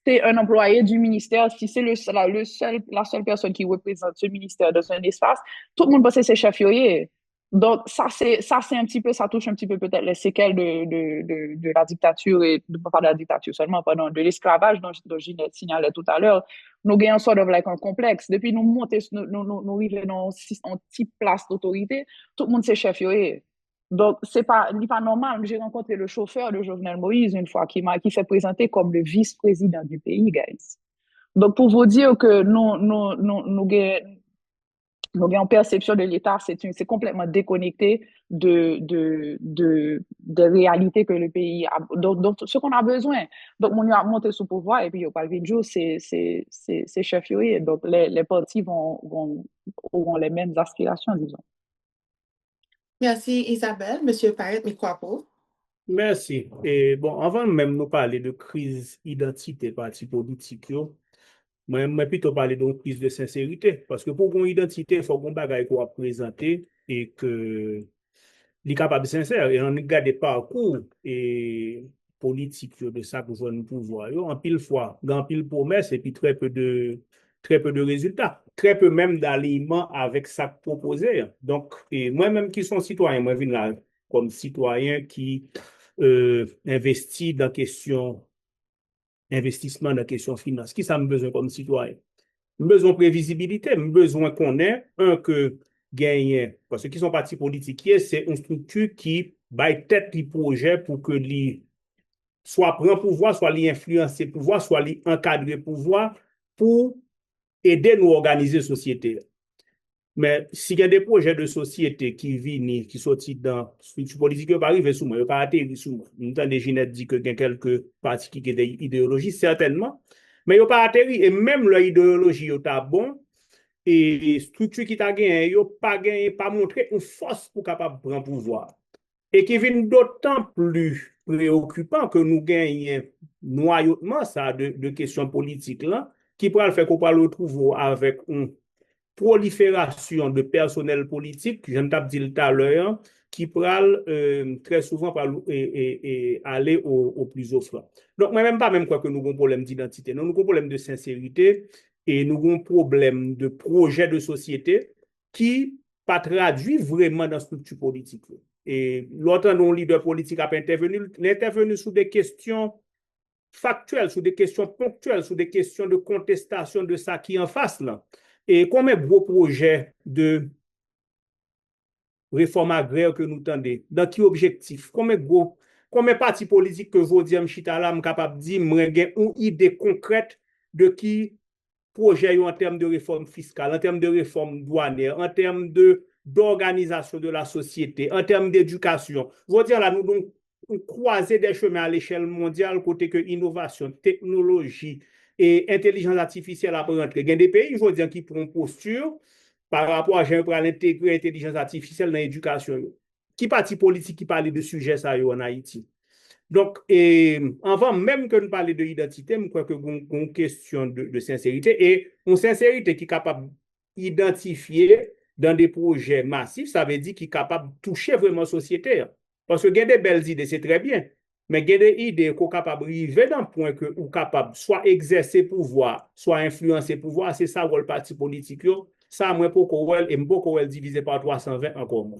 c'est un employé du ministère, si c'est la seule personne qui représente ce ministère dans un espace, tout le monde pense que c'est chef yoye. Donc, ça, c'est un petit peu, ça touche un petit peu peut-être les séquelles de la dictature, et pas de la dictature seulement, pardon, de l'esclavage dont je signalais tout à l'heure. Nous gagnons sort de like un complexe. Depuis nous monter, nous arrivons dans une petite place d'autorité, tout le monde c'est chef yoye. Donc, c'est pas normal. J'ai rencontré le chauffeur de Jovenel Moïse une fois qui s'est présenté comme le vice-président du pays, guys. Donc, pour vous dire que nous avons une perception de l'État, c'est complètement déconnecté des réalités que le pays a, donc ce qu'on a besoin. Donc, on a monté sous pouvoir et puis, au pas le jour, c'est chef yoye. Donc, les partis auront les mêmes aspirations, disons. Merci Isabelle. Monsieur Paet Mikwapo. Merci. Et bon, avant même nous parler de crise identité parti politique, moi plutôt parler d'une crise de sincérité. Parce que pour une identité, il faut qu'on bagaille qu'on présenter et que les capable de sincère. Et on regarde des parcours et politique de ça pour jouer le pouvoir. En pile fois, en pile promesse et puis très peu de résultats. Très peu même d'alignement avec ça proposé. Donc, et moi-même qui suis citoyen, moi je viens là comme citoyen qui investit dans question investissement dans la question finance. Qui ça me besoin comme citoyen? Me besoin de prévisibilité, me besoin qu'on ait que gagne parce que qui sont partis politiques, c'est une structure qui baille tête les projets pour que les soit prendre pouvoir, soit influencer pouvoir, soit encadrer pouvoir pour aider nous à organiser la société. Mais s'il y a des projets de société qui viennent, qui sont dans structure politique, ils ne pas arriver sous moi, ils ne pas atterrir sous moi. Nous entendons Ginette dire qu'il y a quelques partis qui ont des idéologies, certainement, mais ils ne pas atterrir. Et même leur idéologie est bon, et structure qui t'a gagné, ils n'ont pas montré une force pour capable prendre pouvoir. Et qui vient d'autant plus préoccupant que nous gagnons noyautement ça de questions politiques là, qui pourrait faire qu'on peut le retrouver avec une prolifération de personnel politique, je ne t'ai dit tout à l'heure, qui pourrait très souvent aller au plus offrant. Donc, moi, même pas même quoi que nous avons un problème d'identité, nous avons un problème de sincérité et nous avons un problème de projet de société qui pas traduit vraiment dans la structure politique. Et l'autre, nos leaders politiques a intervenu sur des questions factuelles, sur des questions ponctuelles, sur des questions de contestation de ça qui est en face là. Et combien de gros projets de réforme agraire que nous tendez, dans qui objectif, combien de partis politiques que vous dites, Chitala, je capable de dire, une idée concrète de qui projet en termes de réforme fiscale, en termes de réforme douanière, en termes d'organisation de la société, en termes d'éducation. Vous dire là, nous devons croiser des chemins à l'échelle mondiale, côté que innovation, technologie et intelligence artificielle à rentrer. Il y a des pays, je veux dire, qui prennent posture par rapport à l'intégrer l'intelligence artificielle dans l'éducation. Qui parti politique qui parle de sujets ça en Haïti? Donc, avant même que nous parlions de l'identité, je crois que c'est une question de sincérité et une sincérité qui est capable d'identifier dans des projets massifs, ça veut dire qu'il est capable de toucher vraiment la société. Parce que il y a des belles idées, c'est très bien, mais il y a des idées qu'on est capable d'arriver dans le point que ou capable soit exercer pouvoir, soit influencer pouvoir, c'est ça le parti politique. Ça, moi, pour Corel, et beaucoup divisé par 320 encore moins.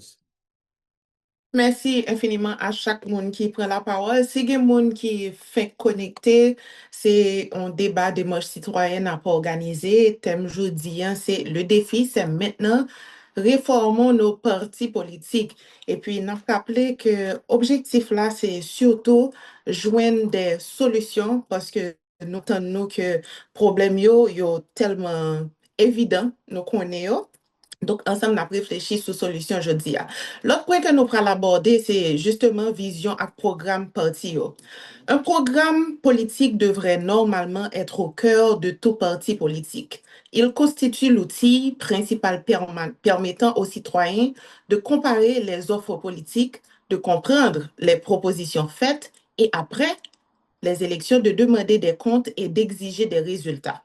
Merci infiniment à chaque monde qui prend la parole. Si il y a monde qui fait connecter, c'est un débat des marches citoyennes à pas organiser. Thème jeudi, c'est le défi, c'est maintenant réformons nos partis politiques. Et puis, nous rappeler que l'objectif là, c'est surtout joindre des solutions parce que nous entendons que problème yo tellement évident, nous connaissons. Donc, ensemble, on a réfléchi sur solution jeudi. L'autre point que nous allons aborder, c'est justement vision et programme parti. Un programme politique devrait normalement être au cœur de tout parti politique. Il constitue l'outil principal permettant aux citoyens de comparer les offres politiques, de comprendre les propositions faites et après les élections de demander des comptes et d'exiger des résultats.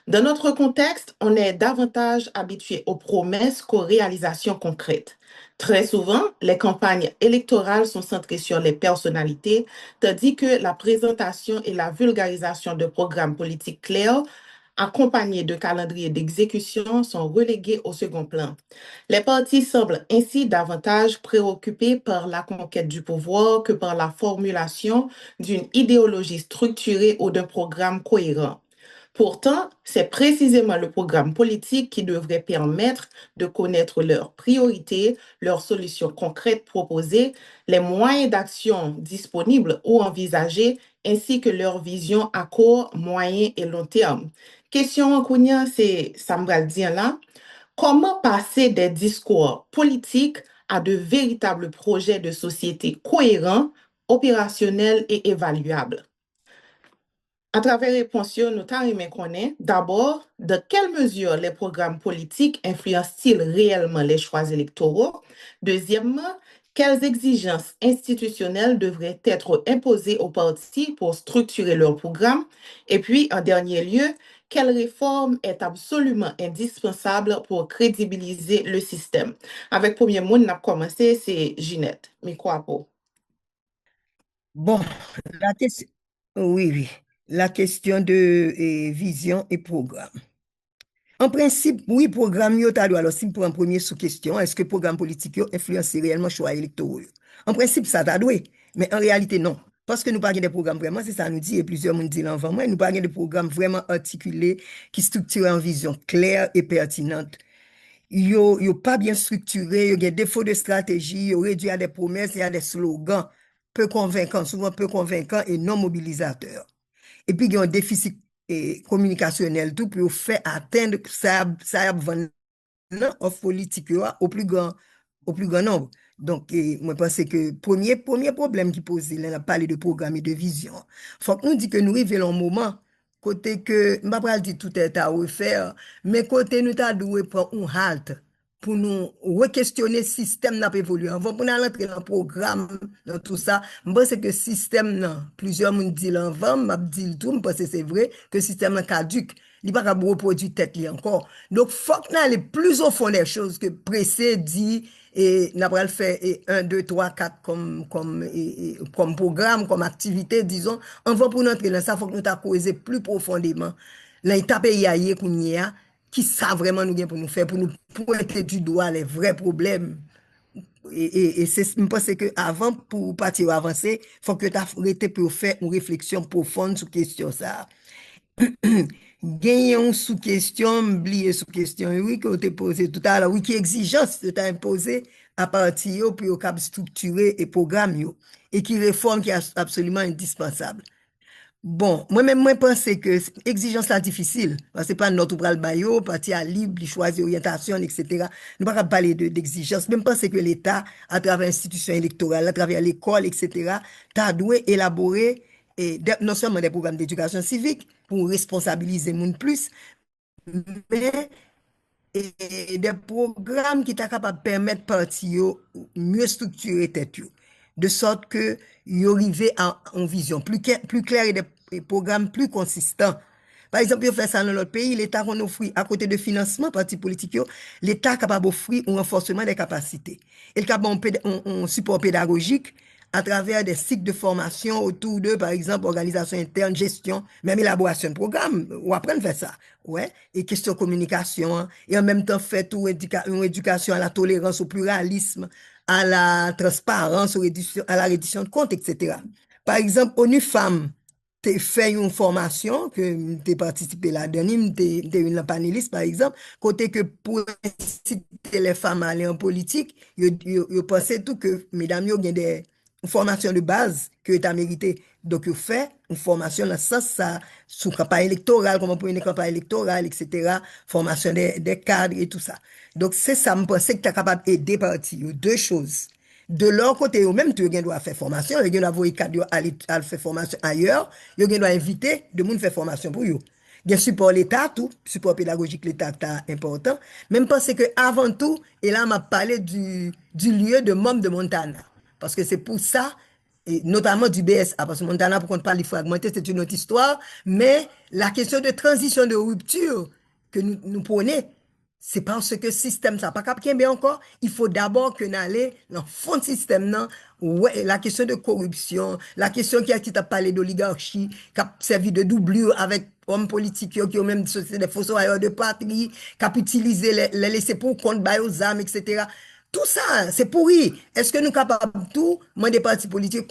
Dans notre contexte, on est davantage habitué aux promesses qu'aux réalisations concrètes. Très souvent, les campagnes électorales sont centrées sur les personnalités, tandis que la présentation et la vulgarisation de programmes politiques clairs, accompagnés de calendriers d'exécution, sont relégués au second plan. Les partis semblent ainsi davantage préoccupés par la conquête du pouvoir que par la formulation d'une idéologie structurée ou d'un programme cohérent. Pourtant, c'est précisément le programme politique qui devrait permettre de connaître leurs priorités, leurs solutions concrètes proposées, les moyens d'action disponibles ou envisagés, ainsi que leur vision à court, moyen et long terme. Question, Kounia, c'est Sambral dire là. Comment passer des discours politiques à de véritables projets de société cohérents, opérationnels et évaluables? À travers réponse, nous connaître d'abord de quelle mesure les programmes politiques influencent-ils réellement les choix électoraux? Deuxièmement, quelles exigences institutionnelles devraient être imposées aux partis pour structurer leur programme? Et puis, en dernier lieu, quelle réforme est absolument indispensable pour crédibiliser le système? Avec premier mot, on a commencé, c'est Ginette. Mais quoi pour? Bon, la question, oui. La question de vision et programme. En principe, oui, programme yo ta do. Alors, si je prends premier sous-question, est-ce que programme politique yo influence réellement choix électoraux? En principe, ça t'a doué, mais en réalité, non. Parce que nous parlons des programmes vraiment, c'est ça nous dit, et plusieurs monde dit l'enfant, moi, nous parlons de programmes vraiment articulés, qui structurent en vision claire et pertinente. Yo pas bien structuré, il y a des défauts de stratégie, yo réduit à des promesses et à des slogans. peu convaincant, souvent peu convaincant et non mobilisateur. Et puis, il y a un déficit communicationnel tout pour faire atteindre ça non, offre politique yo au plus grand nombre. Donc, moi, je pense que premier problème qui pose, là, on a parlé de programme et de vision. Faut que nous dit que nous arrivons à un moment, côté que, je ne vais pas dire tout est à refaire, mais côté nous avons prendre un halte pour nous re-questionner le système n'a pas évolué. Avant pour nous rentrer dans le programme, dans tout ça, je pense que le système, non, plusieurs monde dit l'avant, m'a dit tout, je pense que c'est vrai, que le système est caduque. Il n'est pas capable de reproduire tête li encore. Donc, faut que nous allions plus au fond des choses que Pressé dit, et nous allons faire 1, 2, 3, 4 comme programme, comme activité, disons. On va pour nous entrer dans ça, faut que nous causé plus profondément. Là, il tape y qu'on y a, qui ça vraiment nous pour nous faire, pour nous pointer du doigt les vrais problèmes. Et je pense que avant pour partir avancer, il faut que tu arrêtes pour faire une réflexion profonde sur la question ça. Gagnons sous question, oublier sous question, oui, que tu posé tout à l'heure, oui, qui exigence de t'as imposé à partir pour cap structurer et programme et qui réforme qui est absolument indispensable. Bon, moi-même, moi, pense que exigence là difficile, parce que c'est pas notre bras le baillot, parti à libre, choisir orientation, etc. Nous ne pouvons pas parler d'exigence, même pense que l'État, à travers l'institution électorale, à travers l'école, etc., t'as dû élaborer non seulement des programmes d'éducation civique pour responsabiliser les gens plus, mais des programmes qui sont capables de permettre parti mieux structurer tête yo, de sorte que yo arrive à une vision plus claire et des programmes plus consistants. Par exemple, yo fait ça dans notre pays, l'État qu'on offre à côté de financement parti politique, l'État est capable d'offrir un renforcement des capacités. Il est capable un support pédagogique à travers des cycles de formation autour de, par exemple, organisation interne, gestion, même élaboration de programme, ou apprendre à faire ça, ouais, et question de communication, et en même temps faire tout une éducation à la tolérance, au pluralisme, à la transparence, à la reddition de comptes, etc. Par exemple, ONU Femmes, tu fait une formation, que tu participé là-dedans, tu es une panéliste, par exemple, côté que pour inciter les femmes à aller en politique, je pensais tout que, mesdames, il y a des formation de base que tu as mérité. Donc, tu fais une formation dans ce sens, sous campagne électorale, comment pour une campagne électorale, etc. Formation des cadres et tout ça. Donc, c'est ça, je pensais que tu es capable d'aider parti. Deux choses. De leur côté, eux-mêmes, tu dois faire formation, tu dois avoir cadre à faire formation ailleurs, tu dois inviter de monde faire formation pour eux. Bien support l'État, tout, support pédagogique l'État est important. Même parce que avant tout, et là, on m'a parlé du lieu de membre de Montana. Parce que c'est pour ça, et notamment du BSA, parce que Montana, pour qu'on ne parle de fragmenté, c'est une autre histoire, mais la question de transition, de rupture que nous prenons, c'est parce que le système, ça n'a pas capté bien encore. Il faut d'abord que nous allions dans le fond du système, non? Ouais, la question de corruption, la question qui a parlé d'oligarchie, qui a servi de doublure avec hommes politiques qui ont même des fossoyeurs de patrie, qui a utilisé les laisser pour compte, aux âmes, etc. Tout ça, c'est pourri. Est-ce que nous sommes capables de tout, moi, des partis politiques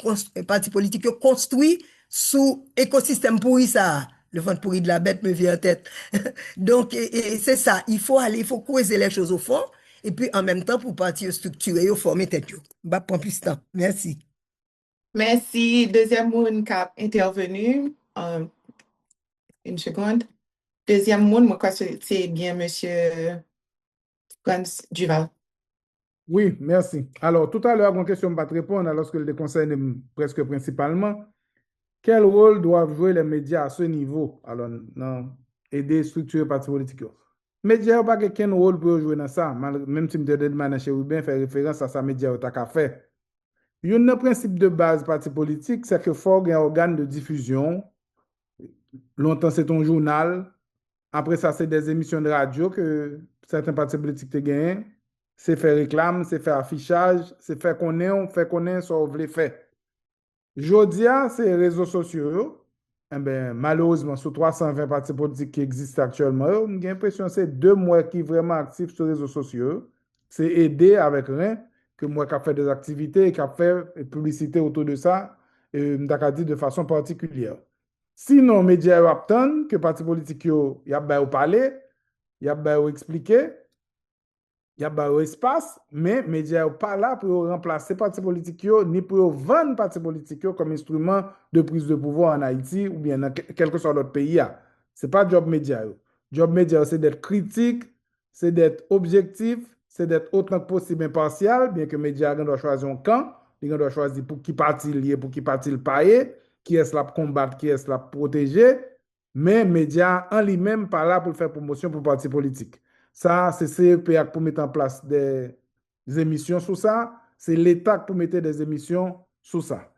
construits sous écosystème pourri, ça? Le ventre pourri de la bête me vient en tête. Donc, c'est ça. Il faut creuser les choses au fond, et puis en même temps, pour partir structurer, former tête. Bah, prendre plus de temps. Merci. Merci. Deuxième monde qui a intervenu. Une seconde. Deuxième monde, moi, c'est bien Monsieur Franz Duval. Oui, merci. Alors, tout à l'heure, une question ne va pas te répondre, alors que le concerne presque principalement. Quel rôle doivent jouer les médias à ce niveau? Alors, non, aider structurer parti politique. Les médias n'ont pas quel rôle pour jouer dans ça, même si je me demande chez bien faire référence à ça, médias n'ont pas fait. Un principe de base parti politique, c'est que faut un organe de diffusion. Longtemps, c'est un journal. Après ça, c'est des émissions de radio que certains partis politiques te gagnent. C'est faire réclame, c'est faire affichage, c'est faire connaître, ce qu'on veut faire. Jodia, c'est les réseaux sociaux. Eh ben, malheureusement, sur 320 partis politiques qui existent actuellement, j'ai l'impression que c'est 2 mois qui sont vraiment actifs sur les réseaux sociaux. C'est aider avec rien que moi qui a fait des activités et qui a fait publicité autour de ça, dit de façon particulière. Sinon, les médias attendent que les partis politiques y a parlé, y a expliqué. il y a un espace, mais les médias ne sont pas là pour remplacer les partis politiques, ni pour vendre les partis politiques comme instrument de prise de pouvoir en Haïti ou bien dans quel que soit l'autre pays. Ce n'est pas job média. Job média, c'est d'être critique, c'est d'être objectif, c'est d'être autant que possible impartial, bien que les médias doivent choisir un camp, ils doivent choisir pour qui parti lié, pour qui parti le payer, qui est là pour combattre, qui est là pour protéger, mais les médias en lui-même pas là pour faire promotion pour parti politique. Ça, c'est CEPA pour mettre en place des émissions sur ça. C'est l'État pour mettre des émissions sur ça.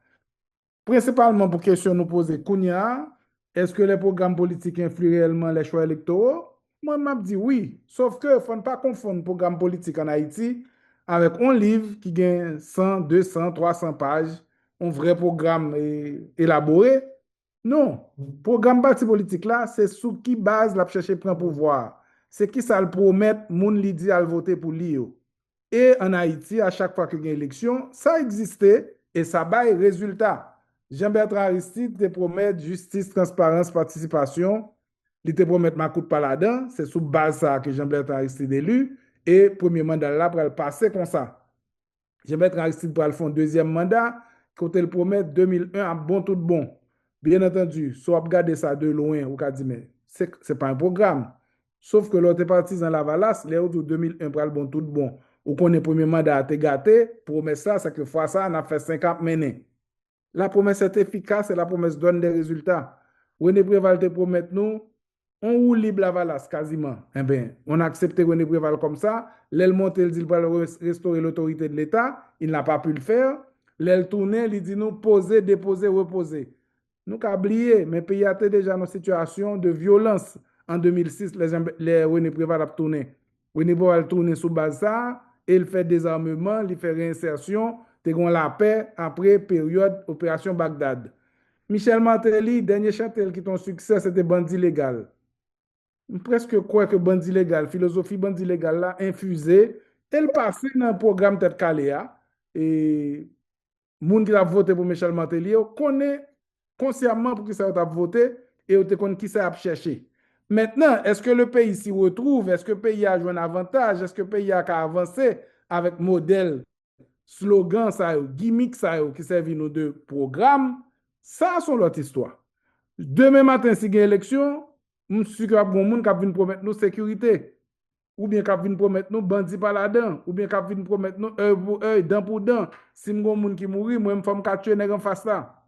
Principalement pour question nous poser, Kounia, est-ce que les programmes politiques influent réellement les choix électoraux? Moi, je dis oui. Sauf que il ne faut pas confondre programme politique en Haïti avec un livre qui gagne 100, 200, 300 pages, un vrai programme élaboré. Non. Programme parti politique là, c'est sous qui base la chercher prendre pouvoir. C'est qui ça le promet, moun li dit à voter pour lui. Et en Haïti, à chaque fois qu'il y a une élection, ça existait et ça baille résultat. Jean-Bertrand Aristide te promet justice, transparence, participation. Il te promet Macoute Paladin. C'est sous base ça que Jean-Bertrand Aristide est élu. Et premier mandat là, pour le passer comme ça. Jean-Bertrand Aristide pour le faire un deuxième mandat, côté le promet 2001 à bon tout bon. Bien entendu, si on regarde ça de loin, on va dire, mais ce n'est pas un programme. Sauf que l'autre parti dans la Valasse, les autres 2001 pour le bon tout bon. Ou qu'on est premier mandat à te gâter, promet ça, c'est que fois ça, on a fait 50 menées. La promesse est efficace et la promesse donne des résultats. René Préval te promet nous, on roule libre la Valasse quasiment. Eh bien, on a accepté René Préval comme ça. L'aile monte, il dit qu'il va restaurer l'autorité de l'État. Il n'a pas pu le faire. L'aile tourne, il dit nous poser, déposer, reposer. Nous avons oublié, mais le pays a été déjà dans une situation de violence. En 2006, les René Préval a tourné. René Préval a tourné sous base ça, et il fait désarmement, il fait réinsertion, il a la paix après période opération Bagdad. Michel Martelly, dernier chantel qui ton succès, c'était bandit légal. Presque quoi que bandit légal, philosophie bandit légal là, infusée, elle passe dans un programme tête Caléa, et moun qui a voté pour Michel Martelly, connaît consciemment pour qui ça a voté et on te connaît qui ça a cherché. Maintenant, est-ce que le pays s'y retrouve? Est-ce que le pays a joué un avantage? Est-ce que le pays a avancé avec modèle, slogan, ça, gimmick, ça, qui servent nos deux programmes? Ça, c'est l'autre histoire. Demain matin, si il y a une élection, je suis sûr qu'il y a des gens qui viennent promettre nous sécurité. Ou bien qui viennent promettre nous bandits paladins. Ou bien qui viennent promettre nous œil pour œil, dent pour dent. Si je suis un qui mourit, moi, je vais me tuer en face là.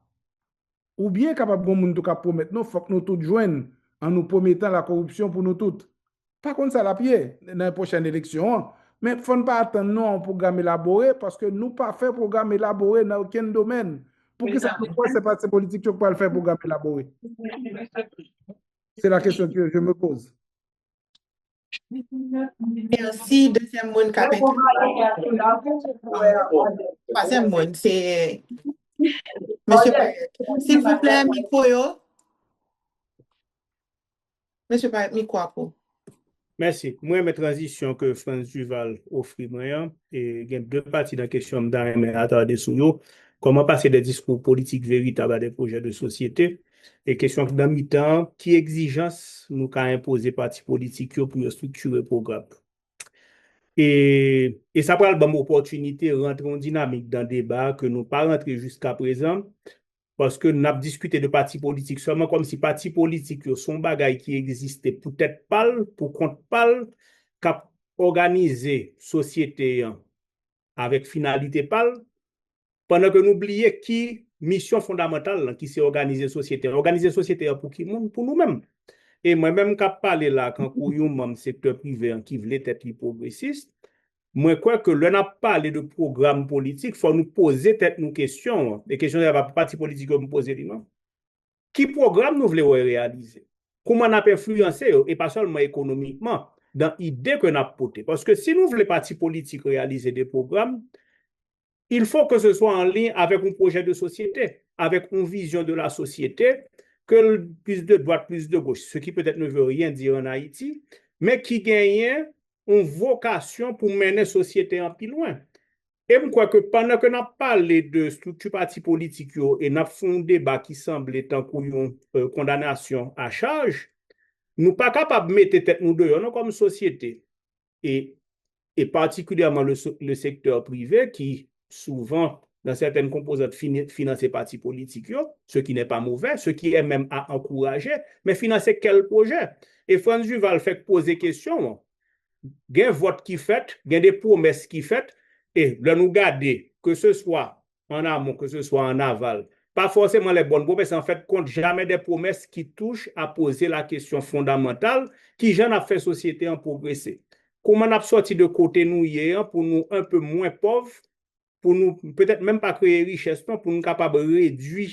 Ou bien capable de monde qui promettre nous, faut que nous tous joignent en nous promettant la corruption pour nous tous. Par contre, ça la pied dans la prochaine élection. Mais il ne faut pas attendre nous un programme élaboré parce que nous pas fait programme élaboré dans aucun domaine. Pour que ça ne pas ces politiques qui peuvent faire programme élaboré? C'est la question que je me pose. Merci. Deuxième monde qui a troisième monde, c'est Monsieur Payet. S'il vous plaît, micro yo. Monsieur Payet, micro à vous. Merci. Moi, mes transitions que France Duval offre moi, et il y a deux parties dans la question mais attarder sur eux. Comment passer des discours politiques véritables à des projets de société? Et question dans mi-temps, qui exigence nous qu'a imposé partis politiques pour structurer le programme? Et ça prend une bonne opportunité de rentrer en dynamique dans le débat que nous pas rentré jusqu'à présent. Parce que nous avons discuté de partis politiques seulement comme si partis politiques sont bagailles qui existaient peut-être pas pour compte pas cap organiser société avec finalité pas pendant que nous oublions qui mission fondamentale qui c'est organiser société pour qui pour nous-mêmes. Et moi-même quand parler là quand couillon même secteur privé qui voulait être progressiste. Moi, crois que l'on a parlé de programme politique, il faut nous poser tête nos questions. Les questions de la parti politique que nous poser, non? Qui programme nous voulons réaliser? Comment on a influencé, et pas seulement économiquement, dans l'idée que nous avons portée? Parce que si nous voulons parti politique réaliser des programmes, il faut que ce soit en lien avec un projet de société, avec une vision de la société, que plus de droite, plus de gauche, ce qui peut-être ne veut rien dire en Haïti, mais qui gagne une vocation pour mener la société en plus loin. Et je crois que pendant que nous avons parlé de structure parti politique et nous avons fait un débat qui semble être une condamnation à charge, nous ne sommes pas capables de mettre tête nous deux comme société. Et et particulièrement le secteur privé qui souvent, dans certaines composantes, financer partis politiques, ce qui n'est pas mauvais, ce qui est même à encourager, mais financer quel projet? Et Franz Duval fait poser question, il y a un vote qui fait, il y a des promesses qui fait, et là nous garder, que ce soit en amont, que ce soit en aval, pas forcément les bonnes promesses, en fait, compte jamais des promesses qui touchent à poser la question fondamentale qui j'en a fait société en progresser. Comment on a sorti de côté nous hier pour nous un peu moins pauvres, pour nous peut-être même pas créer richesse, pour nous capables de réduire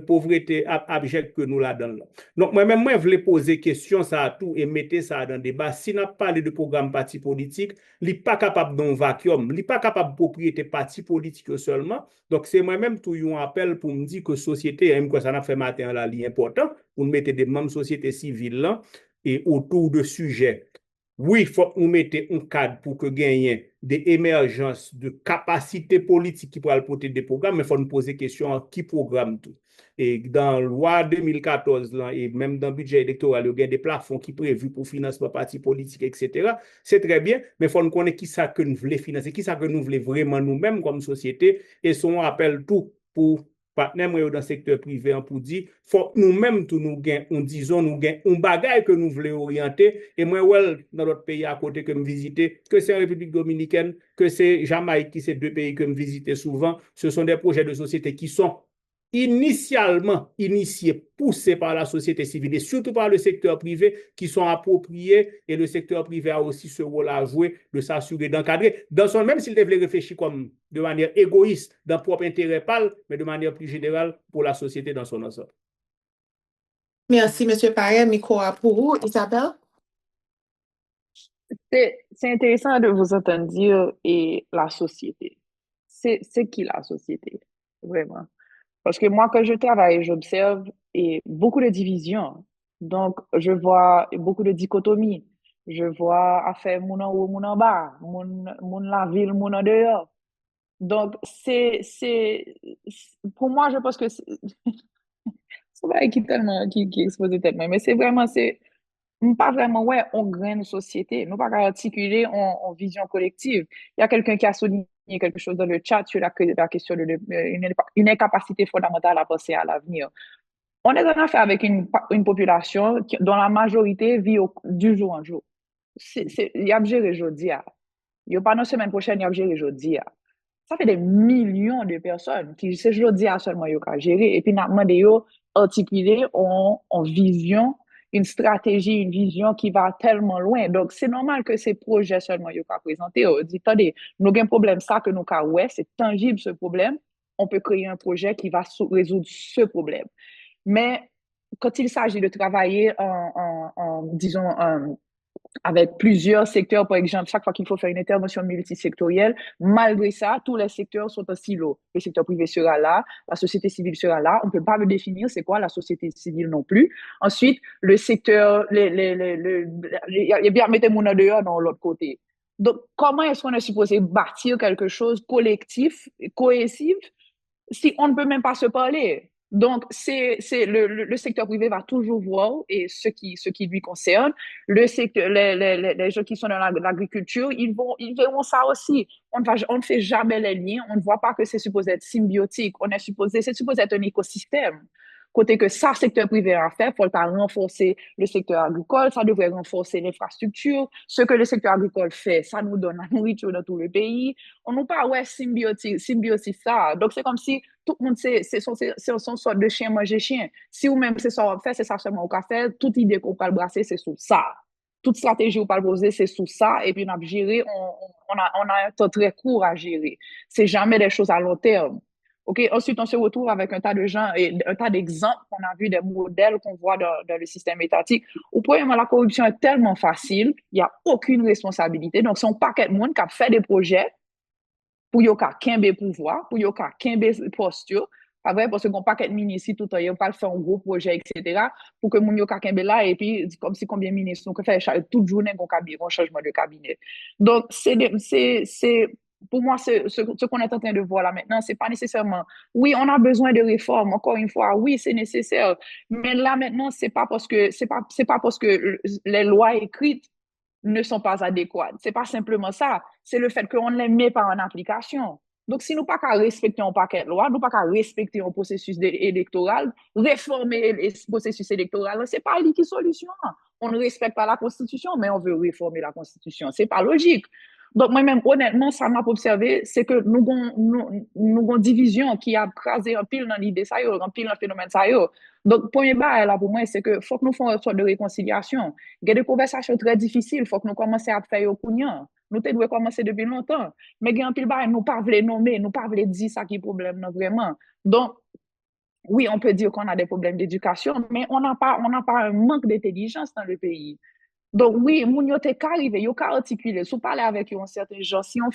pauvreté abjecte que nous là-dedans. Donc, moi-même, je voulais poser question ça à tout et mettre ça dans le débat. Si on a parlé de programme parti politique, il n'est pas capable d'un vacuum, il n'est pas capable de propriété parti politique seulement. Donc, c'est moi-même tout un appel pour me dire que société, même quoi ça n'a fait matin là, important, pour nous mettre des membres de société civile là, et autour de sujets. Oui, il faut nous mettre un cadre pour que gagner des émergences de capacités politiques qui pourraient porter des programmes, mais il faut nous poser question qui programme tout. Et dans la loi 2014, là, et même dans le budget électoral, il y a des plafonds qui sont prévus pour financement partis politiques, etc. C'est très bien, mais il faut nous connaître qui ça que nous voulons financer, qui ça que nous voulons vraiment nous-mêmes comme société, et son appel tout pour partenaires dans le secteur privé pour dire faut nous-mêmes tout nous gagnons, disons nous gagnons un bagage que nous voulons orienter et moi dans l'autre pays à côté que me visiter que c'est en République dominicaine que c'est Jamaïque qui c'est deux pays que me visiter souvent ce sont des projets de société qui sont initialement initiés, poussés par la société civile et surtout par le secteur privé qui sont appropriés et le secteur privé a aussi ce rôle à jouer de s'assurer d'encadrer, dans son, même s'il devait réfléchir comme de manière égoïste, d'un propre intérêt pâle, mais de manière plus générale pour la société dans son ensemble. Merci, M. Paye. Micro à pour vous. Isabelle? C'est intéressant de vous entendre dire et la société. C'est qui la société? Vraiment. Parce que moi, quand je travaille, j'observe et beaucoup de divisions. Donc, je vois beaucoup de dichotomies. Je vois affaire moun en haut, moun en bas, moun la ville, moun en dehors. Donc, pour moi, je pense que c'est pas qui tellement, qui expose tellement, mais c'est vraiment, pas vraiment, ouais, on graine société. Nous pas articuler en vision collective. Il y a quelqu'un qui a souligné quelque chose dans le chat sur la question de une incapacité fondamentale à penser à l'avenir. On est en affaire avec une population dont la majorité vit du jour en jour. Il y a géré aujourd'hui. Il n'y a pas une semaine prochaine, il y a géré aujourd'hui. Ça fait des millions de personnes qui, c'est aujourd'hui seulement, il y a gérer. Et puis, nous avons demandé articuler en vision, une stratégie, une vision qui va tellement loin. Donc, c'est normal que ces projets seulement, il y a présenté. On dit, attendez, nous avons un problème, ça que nous avons, ouais, c'est tangible ce problème. On peut créer un projet qui va résoudre ce problème. Mais quand il s'agit de travailler disons, avec plusieurs secteurs, par exemple, chaque fois qu'il faut faire une intervention multisectorielle, malgré ça, tous les secteurs sont en silo. Le secteur privé sera là, la société civile sera là. On ne peut pas le définir, c'est quoi la société civile non plus. Ensuite, le secteur, il y a bien mettre mon dehors dans l'autre côté. Donc, comment est-ce qu'on est supposé bâtir quelque chose collectif, cohésif, si on ne peut même pas se parler? Donc, le secteur privé va toujours voir et ce qui lui concerne. Le secteur, les gens qui sont dans l'agriculture, ils verront ça aussi. On ne fait jamais les liens. On ne voit pas que c'est supposé être symbiotique. C'est supposé être un écosystème. Côté que ça, secteur privé a fait, il faut renforcer le secteur agricole, ça devrait renforcer l'infrastructure. Ce que le secteur agricole fait, ça nous donne la nourriture dans tout le pays. On nous parle, ouais, symbiotique ça. Donc, c'est comme si tout le monde, c'est son sorte de chien manger chien. Si vous-même, c'est ça qu'on fait, c'est ça seulement qu'on fait, toute idée qu'on peut brasser, c'est sous ça. Toute stratégie qu'on peut poser, c'est sous ça. Et puis, on a géré, on a un temps très court à gérer. C'est jamais des choses à long terme. Okay? Ensuite, on se retrouve avec un tas de gens et un tas d'exemples qu'on a vu, des modèles qu'on voit dans le système étatique. Au premièrement, la corruption est tellement facile, il n'y a aucune responsabilité. Donc, c'est un paquet de monde qui a fait des projets pour y avoir qu'un pouvoir, pour y avoir qu'un posture. Pas vrai, parce qu'on paquet de ministres tout le temps, il pas faire un gros projet, etc. Pour que moun yo ka kembe là, et puis, comme si combien de ministres, on fait toute journée un changement de cabinet. Donc, pour moi, ce qu'on est en train de voir là maintenant, c'est pas nécessairement, oui, on a besoin de réformes, encore une fois, oui, c'est nécessaire. Mais là maintenant, c'est pas parce que les lois écrites ne sont pas adéquates. C'est pas simplement ça, c'est le fait qu'on ne les met pas en application. Donc, si nous pas qu'à respecter un paquet de loi, nous pas qu'à respecter un processus électoral, réformer le processus électoral, c'est pas lui qui solution. On ne respecte pas la Constitution, mais on veut réformer la Constitution. C'est pas logique. Donc, moi-même, honnêtement, ça m'a observé, c'est que nous avons une division qui a crasé un pile dans l'idée, ça y est, un pile dans le phénomène, ça y est. Donc, premier bail là pour moi, c'est que faut que nous fassions une sorte de réconciliation. Il y a des conversations très difficiles, faut que nous commencions à faire au cougnant. Nous devons commencer depuis longtemps. Mais il y a un pile bail, nous pas voulons nommer, nous pas voulons dire ça qui est problème, non, vraiment. Donc, oui, on peut dire qu'on a des problèmes d'éducation, mais on n'a pas un manque d'intelligence dans le pays. Donc, oui, moun yo te ka arrivé, yo ka articulé, sous parler avec eux, un certain genre, si on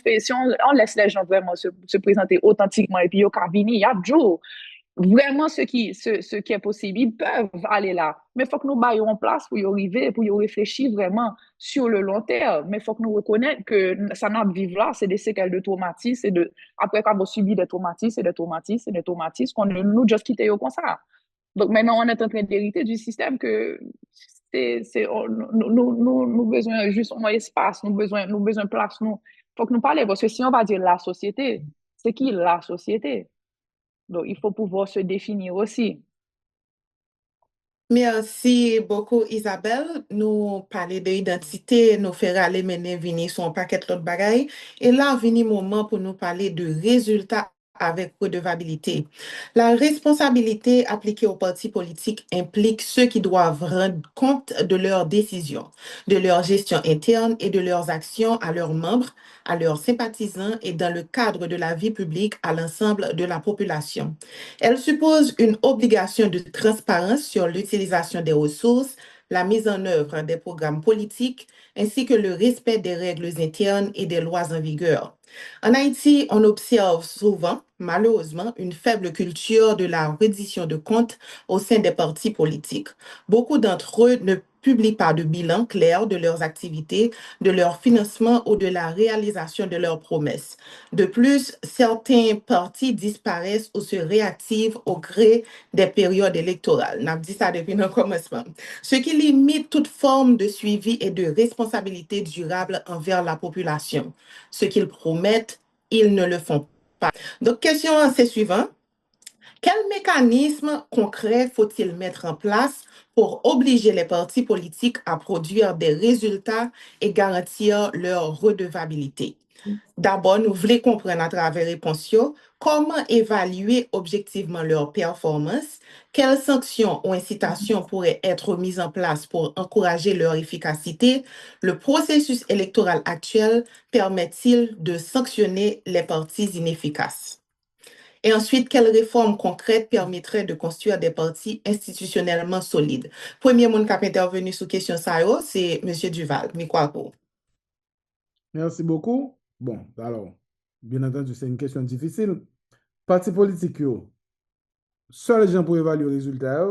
laisse les gens vraiment se présenter authentiquement et puis yo ka vini, y a Joe. Vraiment, ce qui est possible, ils peuvent aller là. Mais il faut que nous baillons en place pour y arriver, pour y réfléchir vraiment sur le long terme. Mais il faut que nous reconnaissons que ça n'a pas vivre là, c'est des séquelles de traumatisme, après qu'on a subi des traumatismes, qu'on nous juste quitté comme ça. Donc maintenant, on est en train d'hériter du système que nous besoin juste un espace, nous besoin de place. Il faut que nous parlions, parce que si on va dire la société, c'est qui la société? Donc, il faut pouvoir se définir aussi. Merci beaucoup, Isabelle. Nous parler de l'identité, nous faire aller mener venir son paquet d'autres bagailles. Et là, venu moment pour nous parler de résultats avec redevabilité. La responsabilité appliquée aux partis politiques implique ceux qui doivent rendre compte de leurs décisions, de leur gestion interne et de leurs actions à leurs membres, à leurs sympathisants et dans le cadre de la vie publique à l'ensemble de la population. Elle suppose une obligation de transparence sur l'utilisation des ressources, la mise en œuvre des programmes politiques, ainsi que le respect des règles internes et des lois en vigueur. En Haïti, on observe souvent, malheureusement, une faible culture de la reddition de comptes au sein des partis politiques. Beaucoup d'entre eux ne publient pas de bilan clair de leurs activités, de leur financement ou de la réalisation de leurs promesses. De plus, certains partis disparaissent ou se réactivent au gré des périodes électorales. On a dit ça depuis le commencement. Ce qui limite toute forme de suivi et de responsabilité durable envers la population. Ce qu'ils promettent, ils ne le font pas. Donc, question, c'est suivant. Quel mécanisme concret faut-il mettre en place pour obliger les partis politiques à produire des résultats et garantir leur redevabilité? D'abord, nous voulons comprendre à travers réponse comment évaluer objectivement leur performance, quelles sanctions ou incitations pourraient être mises en place pour encourager leur efficacité, le processus électoral actuel permet-il de sanctionner les partis inefficaces? Et ensuite, quelles réformes concrètes permettraient de construire des partis institutionnellement solides? Premier monde qui a intervenu sur question ça, c'est M. Duval. Merci beaucoup. Bon, alors, bien entendu, c'est une question difficile. Parti politique, seuls les gens pour évaluer le résultat,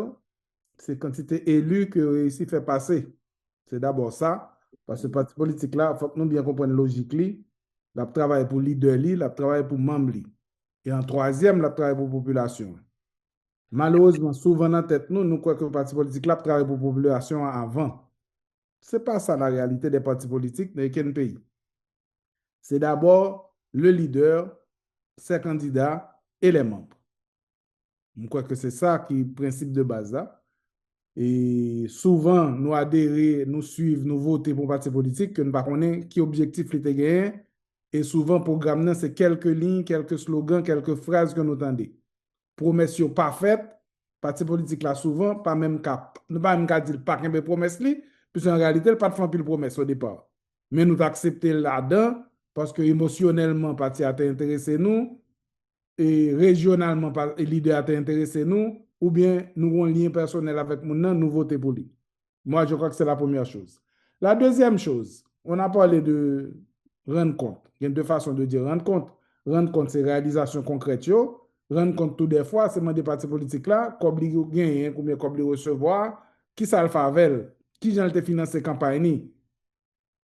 c'est quantité élue que réussit à faire passer. C'est d'abord ça, parce que le parti politique là, il faut que nous bien comprendre la logique. La travail pour leader, la travail pour membre. Et en troisième, la travail pour population. Malheureusement, souvent dans la tête, nous croyons que le parti politique là travaille pour la population avant. Ce n'est pas ça la réalité des partis politiques dans quel pays. C'est d'abord le leader, ses candidats et les membres. Je crois que c'est ça qui est le principe de base là. Et souvent, nous adhérer, nous suivre, nous voter pour un parti politique que nous ne connaissons pas qui objectif était gagné. Et souvent, le programme, c'est quelques lignes, quelques slogans, quelques phrases que nous entendons. Promesses pas faites, parti politique là souvent, pas même cap. Nous pas même dire pas qu'un promesse li, puisque en réalité, il pas de faire pile promesse au départ. Mais nous accepter là-dedans parce que émotionnellement, parti a intéressé nous et régionalement, l'idée a intéressé nous, ou bien nous avons un lien personnel avec nous, nous votons pour lui. Moi, je crois que c'est la première chose. La deuxième chose, on a parlé de rendre compte. Il y a deux façons de dire rendre compte. Rendre compte, c'est réalisation concrète. Rendre compte tout des fois, c'est des partis politiques là, combien gagner, combien recevoir, qui ça le fait, qui j'en te financer campagne.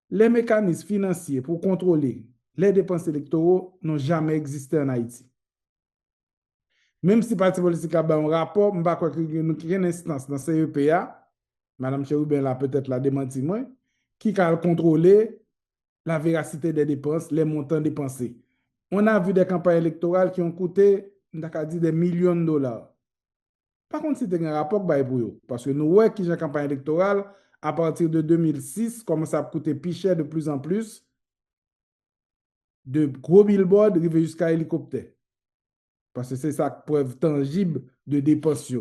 Les mécanismes financiers pour contrôler les dépenses électorales n'ont jamais existé en Haïti. Même si le parti politique a un rapport, je ne crois qu'il y a une instance dans CEPA, Mme Cherubin l'a peut-être la démenti moi, qui a contrôlé la véracité des dépenses, les montants dépensés. On a vu des campagnes électorales qui ont coûté, on a dit, des millions de dollars. Par contre, c'était un rapport pour eux. Parce que nous voyons que la campagne électorale, à partir de 2006, commence à coûter plus cher de plus en plus, de gros billboards arriver jusqu'à hélicoptère. Parce que c'est ça preuve tangible de dépenses.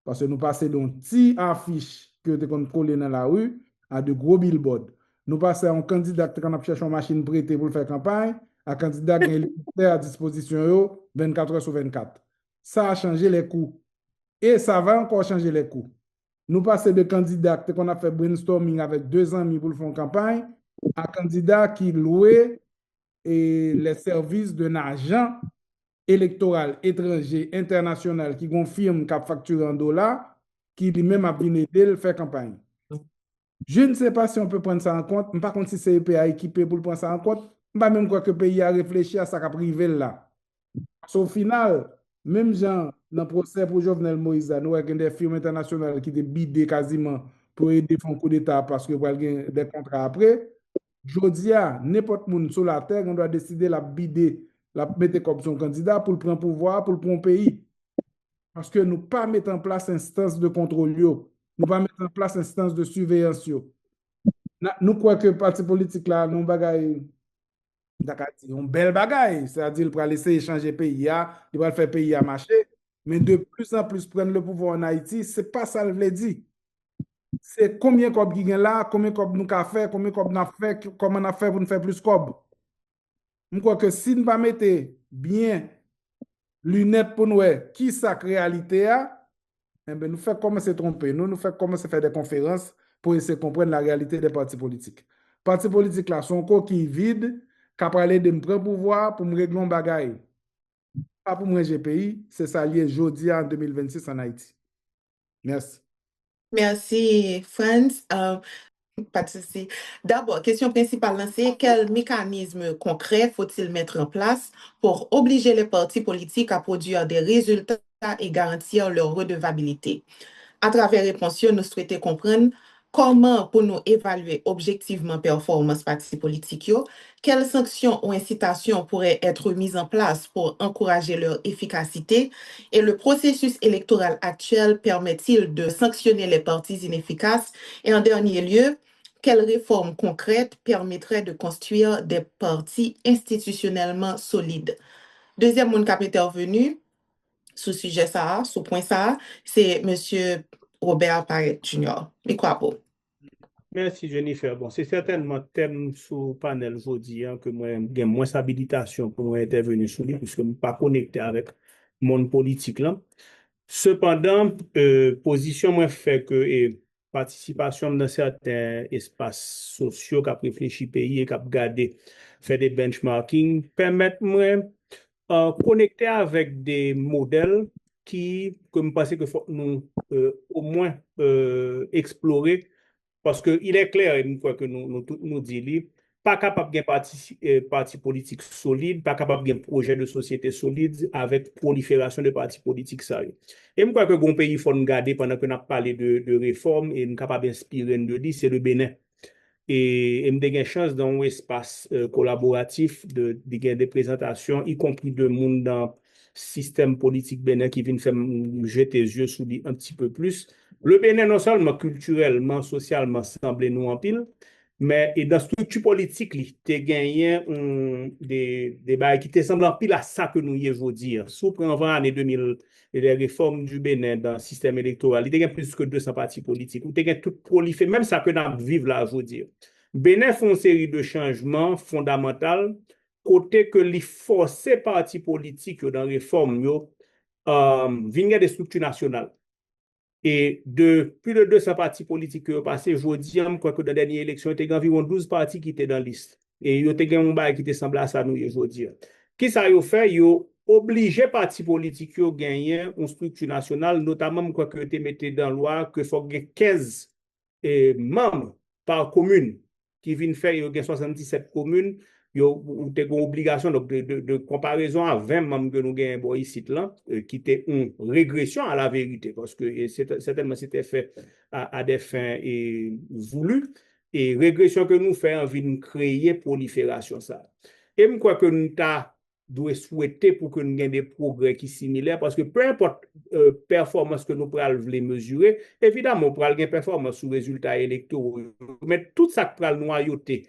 Parce que nous passons d'un petit affiche que nous collé dans la rue à de gros billboards. Nous passons à un candidat qui a cherché une machine prêtée pour faire campagne, à un candidat qui a un hélicoptère à disposition 24 heures sur 24. Ça a changé les coûts. Et ça va encore changer les coûts. Nous passons de candidats qu'on a fait brainstorming avec 2 amis pour faire une campagne à candidats qui louaient les services d'un agent électoral étranger, international, qui confirme qu'il a facturé en dollars, qui lui-même a bien aidé à faire campagne. Je ne sais pas si on peut prendre ça en compte. Par contre, si c'est le pays équipé pour prendre ça en compte, je ne sais pas même quoi que le pays a réfléchi à ça qu'a privé là. Au final, même gens dans le procès pour Jovenel Moïse, nous avons des firmes internationales qui ont bidé quasiment pour aider à faire un coup d'État parce que pour des contrats après. Jodi a, n'importe qui sur la terre, on doit décider la bider, la mettre comme son candidat pour le prendre pouvoir, pour le prendre pays. Parce que nous pas mettre en place instance de contrôle, nous pas mettre en place instance de surveillance. Nous croyons que le parti politique là, nous bagaille, un bel bagaille, c'est-à-dire pour laisser changer le pays, il va faire le pays à marcher, mais de plus en plus prendre le pouvoir en Haïti, c'est pas ça le veut dire. C'est combien de qui gagne là, combien de nous avons fait, combien de nous avons fait, comment on a fait pour nous faire plus de cob. Je crois que si nous ne pas mettre bien lunettes pour nous, qui sa réalité a, eh bien, nous faisons comment se tromper. Nous faisons comment se faire des conférences pour essayer de comprendre la réalité des partis politiques. Les partis politiques là sont coquilles vides, qui parlé de me prendre pouvoir pour me régler un bagaille. Pas pour me régler pays, c'est ça lié jeudi en 2026 en Haïti. Merci. Merci, Franz. Pas de souci. D'abord, question principale, c'est quel mécanisme concret faut-il mettre en place pour obliger les partis politiques à produire des résultats et garantir leur redevabilité? À travers réponse, nous souhaitons comprendre comment pour nous évaluer objectivement performance parti politique, quelles sanctions ou incitations pourraient être mises en place pour encourager leur efficacité et le processus électoral actuel permet-il de sanctionner les partis inefficaces et en dernier lieu, quelles réformes concrètes permettraient de construire des partis institutionnellement solides? Deuxième monde qui est intervenu, sous sujet ça, sous point ça, c'est M. Robert Paret Jr. Mikwapo. Merci Jennifer. Bon, c'est certainement thème sous panel aujourd'hui que moi j'ai moins habilitation pour intervenir sur lui puisque je ne suis pas connecté avec le monde politique là. Cependant, position moi fait que participation dans certains espaces sociaux qui réfléchi pays et qui regardé faire des benchmarking permettent moi connecter avec des modèles qui, comme je pense que faut nous au moins explorer parce qu'il est clair, une fois que nous disons, pas capable de parti politique solide, pas capable de projet de société solide avec prolifération de partis politiques sérieux. Et je crois que le pays, il faut nous garder pendant que nous avons parlé de réforme et nous sommes capables d'inspirer de dire, c'est le Bénin. Et me une chance dans un espace collaboratif de des présentations, y compris de monde dans le système politique bénin qui vient faire jeter les yeux sous lui un petit peu plus. Le Bénin, non seulement culturellement, socialement, semble nous en pile, mais et dans la structure politique, il a gagné des bails qui te semblent en pile à ça que nous y veux dire. Sous l'année 2000, et les réformes du Bénin dans le système électoral, il y a plus que 200 partis politiques. Il y a tout proliféré, même ça que nous vivons là, je veux dire. Bénin font une série de changements fondamentaux, côté que les forcés partis politiques dans les réformes, viennent des structures nationales. Et de plus de 200 partis politiques qui ont passé, je dis, je crois que dans la dernière élection, il y a environ 12 partis qui étaient dans la liste. Et il y a un bail qui était semblable à ça, nous, je dis. Qu'est-ce ça a fait? Ils ont obligé les partis politiques à gagner une structure nationale, notamment, quoi que tu mettez dans la loi, que faut gagner 15 membres par commune qui viennent faire, il y a 77 communes. Il y a une obligation de comparaison à 20 membres que nous avons ici, là, qui était une régression à la vérité, parce que certainement c'était fait à des fins voulues. Et régression que nous faisons, envie de créer prolifération ça. Et je crois que nous devons souhaiter pour que nous ayons des progrès qui sont similaires, parce que peu importe performance que nous pourrons les mesurer, évidemment, on pourra gagner performance sur résultats électoraux, mais tout ça que nous noyauté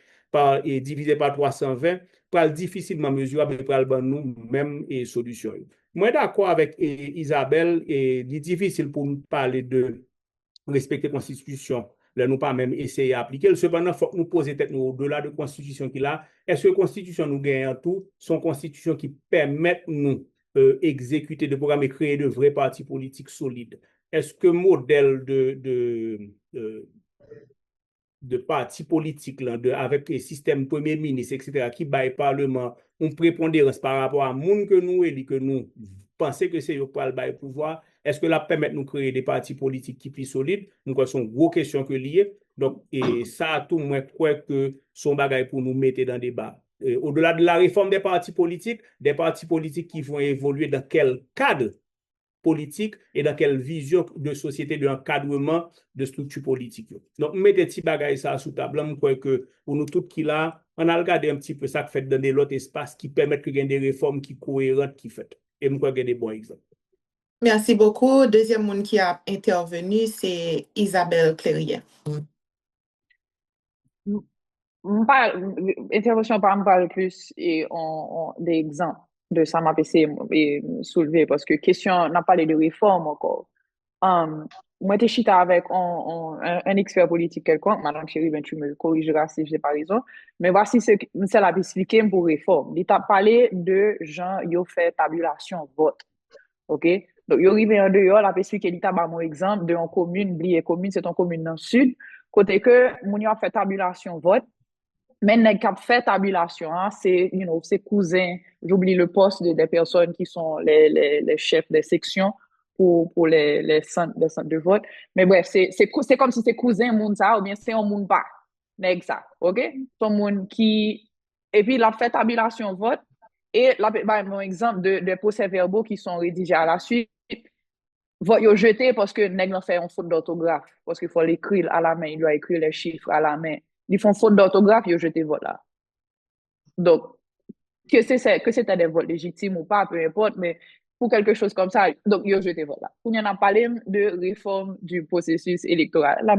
et divisé par 320, pourra difficilement mesurable, mais pourra nous même et solution. Moi, d'accord avec Isabelle, et il est difficile pour nous parler de respecter la Constitution. Là, nous pas même essayer d'appliquer. Cependant, il faut que nous poser tête au-delà de la Constitution qu'il a. Est-ce que la Constitution nous gagne en tout? Sont Constitution qui permettent nous exécuter des programmes et créer de vrais partis politiques solides. Est-ce que le modèle de partis politiques là, avec le système premier ministre, etc., qui baille parlement, on prépondérance par rapport à monde que nous pensons que c'est eux pour le pouvoir, est-ce que là permet de nous créer des partis politiques qui plus solides? Donc, ce sont gros questions que liées. Donc, et ça, tout le monde croit que son bagage pour nous mettre dans le débat. Au-delà de la réforme des partis politiques qui vont évoluer dans quel cadre politique et dans quelle vision de société, d'encadrement de structure politique. Donc, mettez petit bagage ça sous table. Je crois que pour nous tous qui là, on a regardé un petit peu ça qui fait dans l'autre espace qui permettent qu'il y ait des réformes qui cohérentes qui fait. Et je crois qu'il y a des bons exemples. Merci beaucoup. Deuxième monde qui a intervenu, c'est Isabelle Clérier. Intervention par me parler plus et des exemples de ça m'a et soulever parce que question, on a parlé de réforme encore. Moi, je suis avec un expert politique quelconque, Madame Chérie, ben, tu me corrigeras si je n'ai pas raison, mais voici ce que ça l'a expliqué pour réforme. Il t'a parlé de gens qui ont fait tabulation vote. OK? Donc, il arrivé en dehors, il a expliqué, il t'a donné mon exemple de une commune, blié commune, c'est une commune dans le sud, côté que, mon a fait tabulation vote. Mais nèg k'ap fait tabulation, hein, c'est c'est cousins, j'oublie le poste des personnes qui sont les chefs des sections pour les centres de vote. Mais bref, c'est comme si c'est cousin moun ça ou bien c'est un moun pas. Nèg ça, OK? Son moun qui et puis la fait tabulation vote et là bah mon exemple de procès-verbaux qui sont rédigés à la suite. Vote yo jeté parce que nèg l'ont fait une faute d'orthographe parce qu'il faut l'écrire à la main, il doit écrire les chiffres à la main. Ils font faute d'orthographe, ils ont jeté vote là. Donc, que c'était des votes légitimes ou pas, peu importe, mais pour quelque chose comme ça, donc ils ont jeté vote là. On y en a parlé de réforme du processus électoral. Là,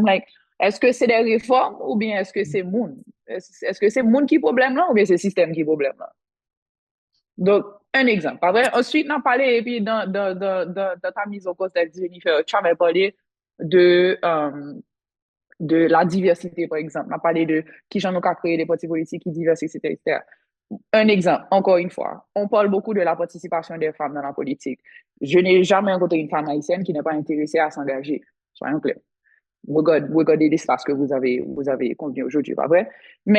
est-ce que c'est des réformes ou bien est-ce que c'est moun? Est-ce que c'est moun qui problème là ou bien c'est le système qui problème là? Donc, un exemple. Après, ensuite, on a parlé, et puis dans ta mise au contexte, Jennifer, tu avais parlé de la diversité, par exemple. On a parlé de qui j'en ai créé des partis politiques qui divers, etc., etc. Un exemple, encore une fois, on parle beaucoup de la participation des femmes dans la politique. Je n'ai jamais rencontré une femme haïtienne qui n'est pas intéressée à s'engager. Soyons clairs. Regardez l'espace que vous avez convenu aujourd'hui, pas vrai? Mais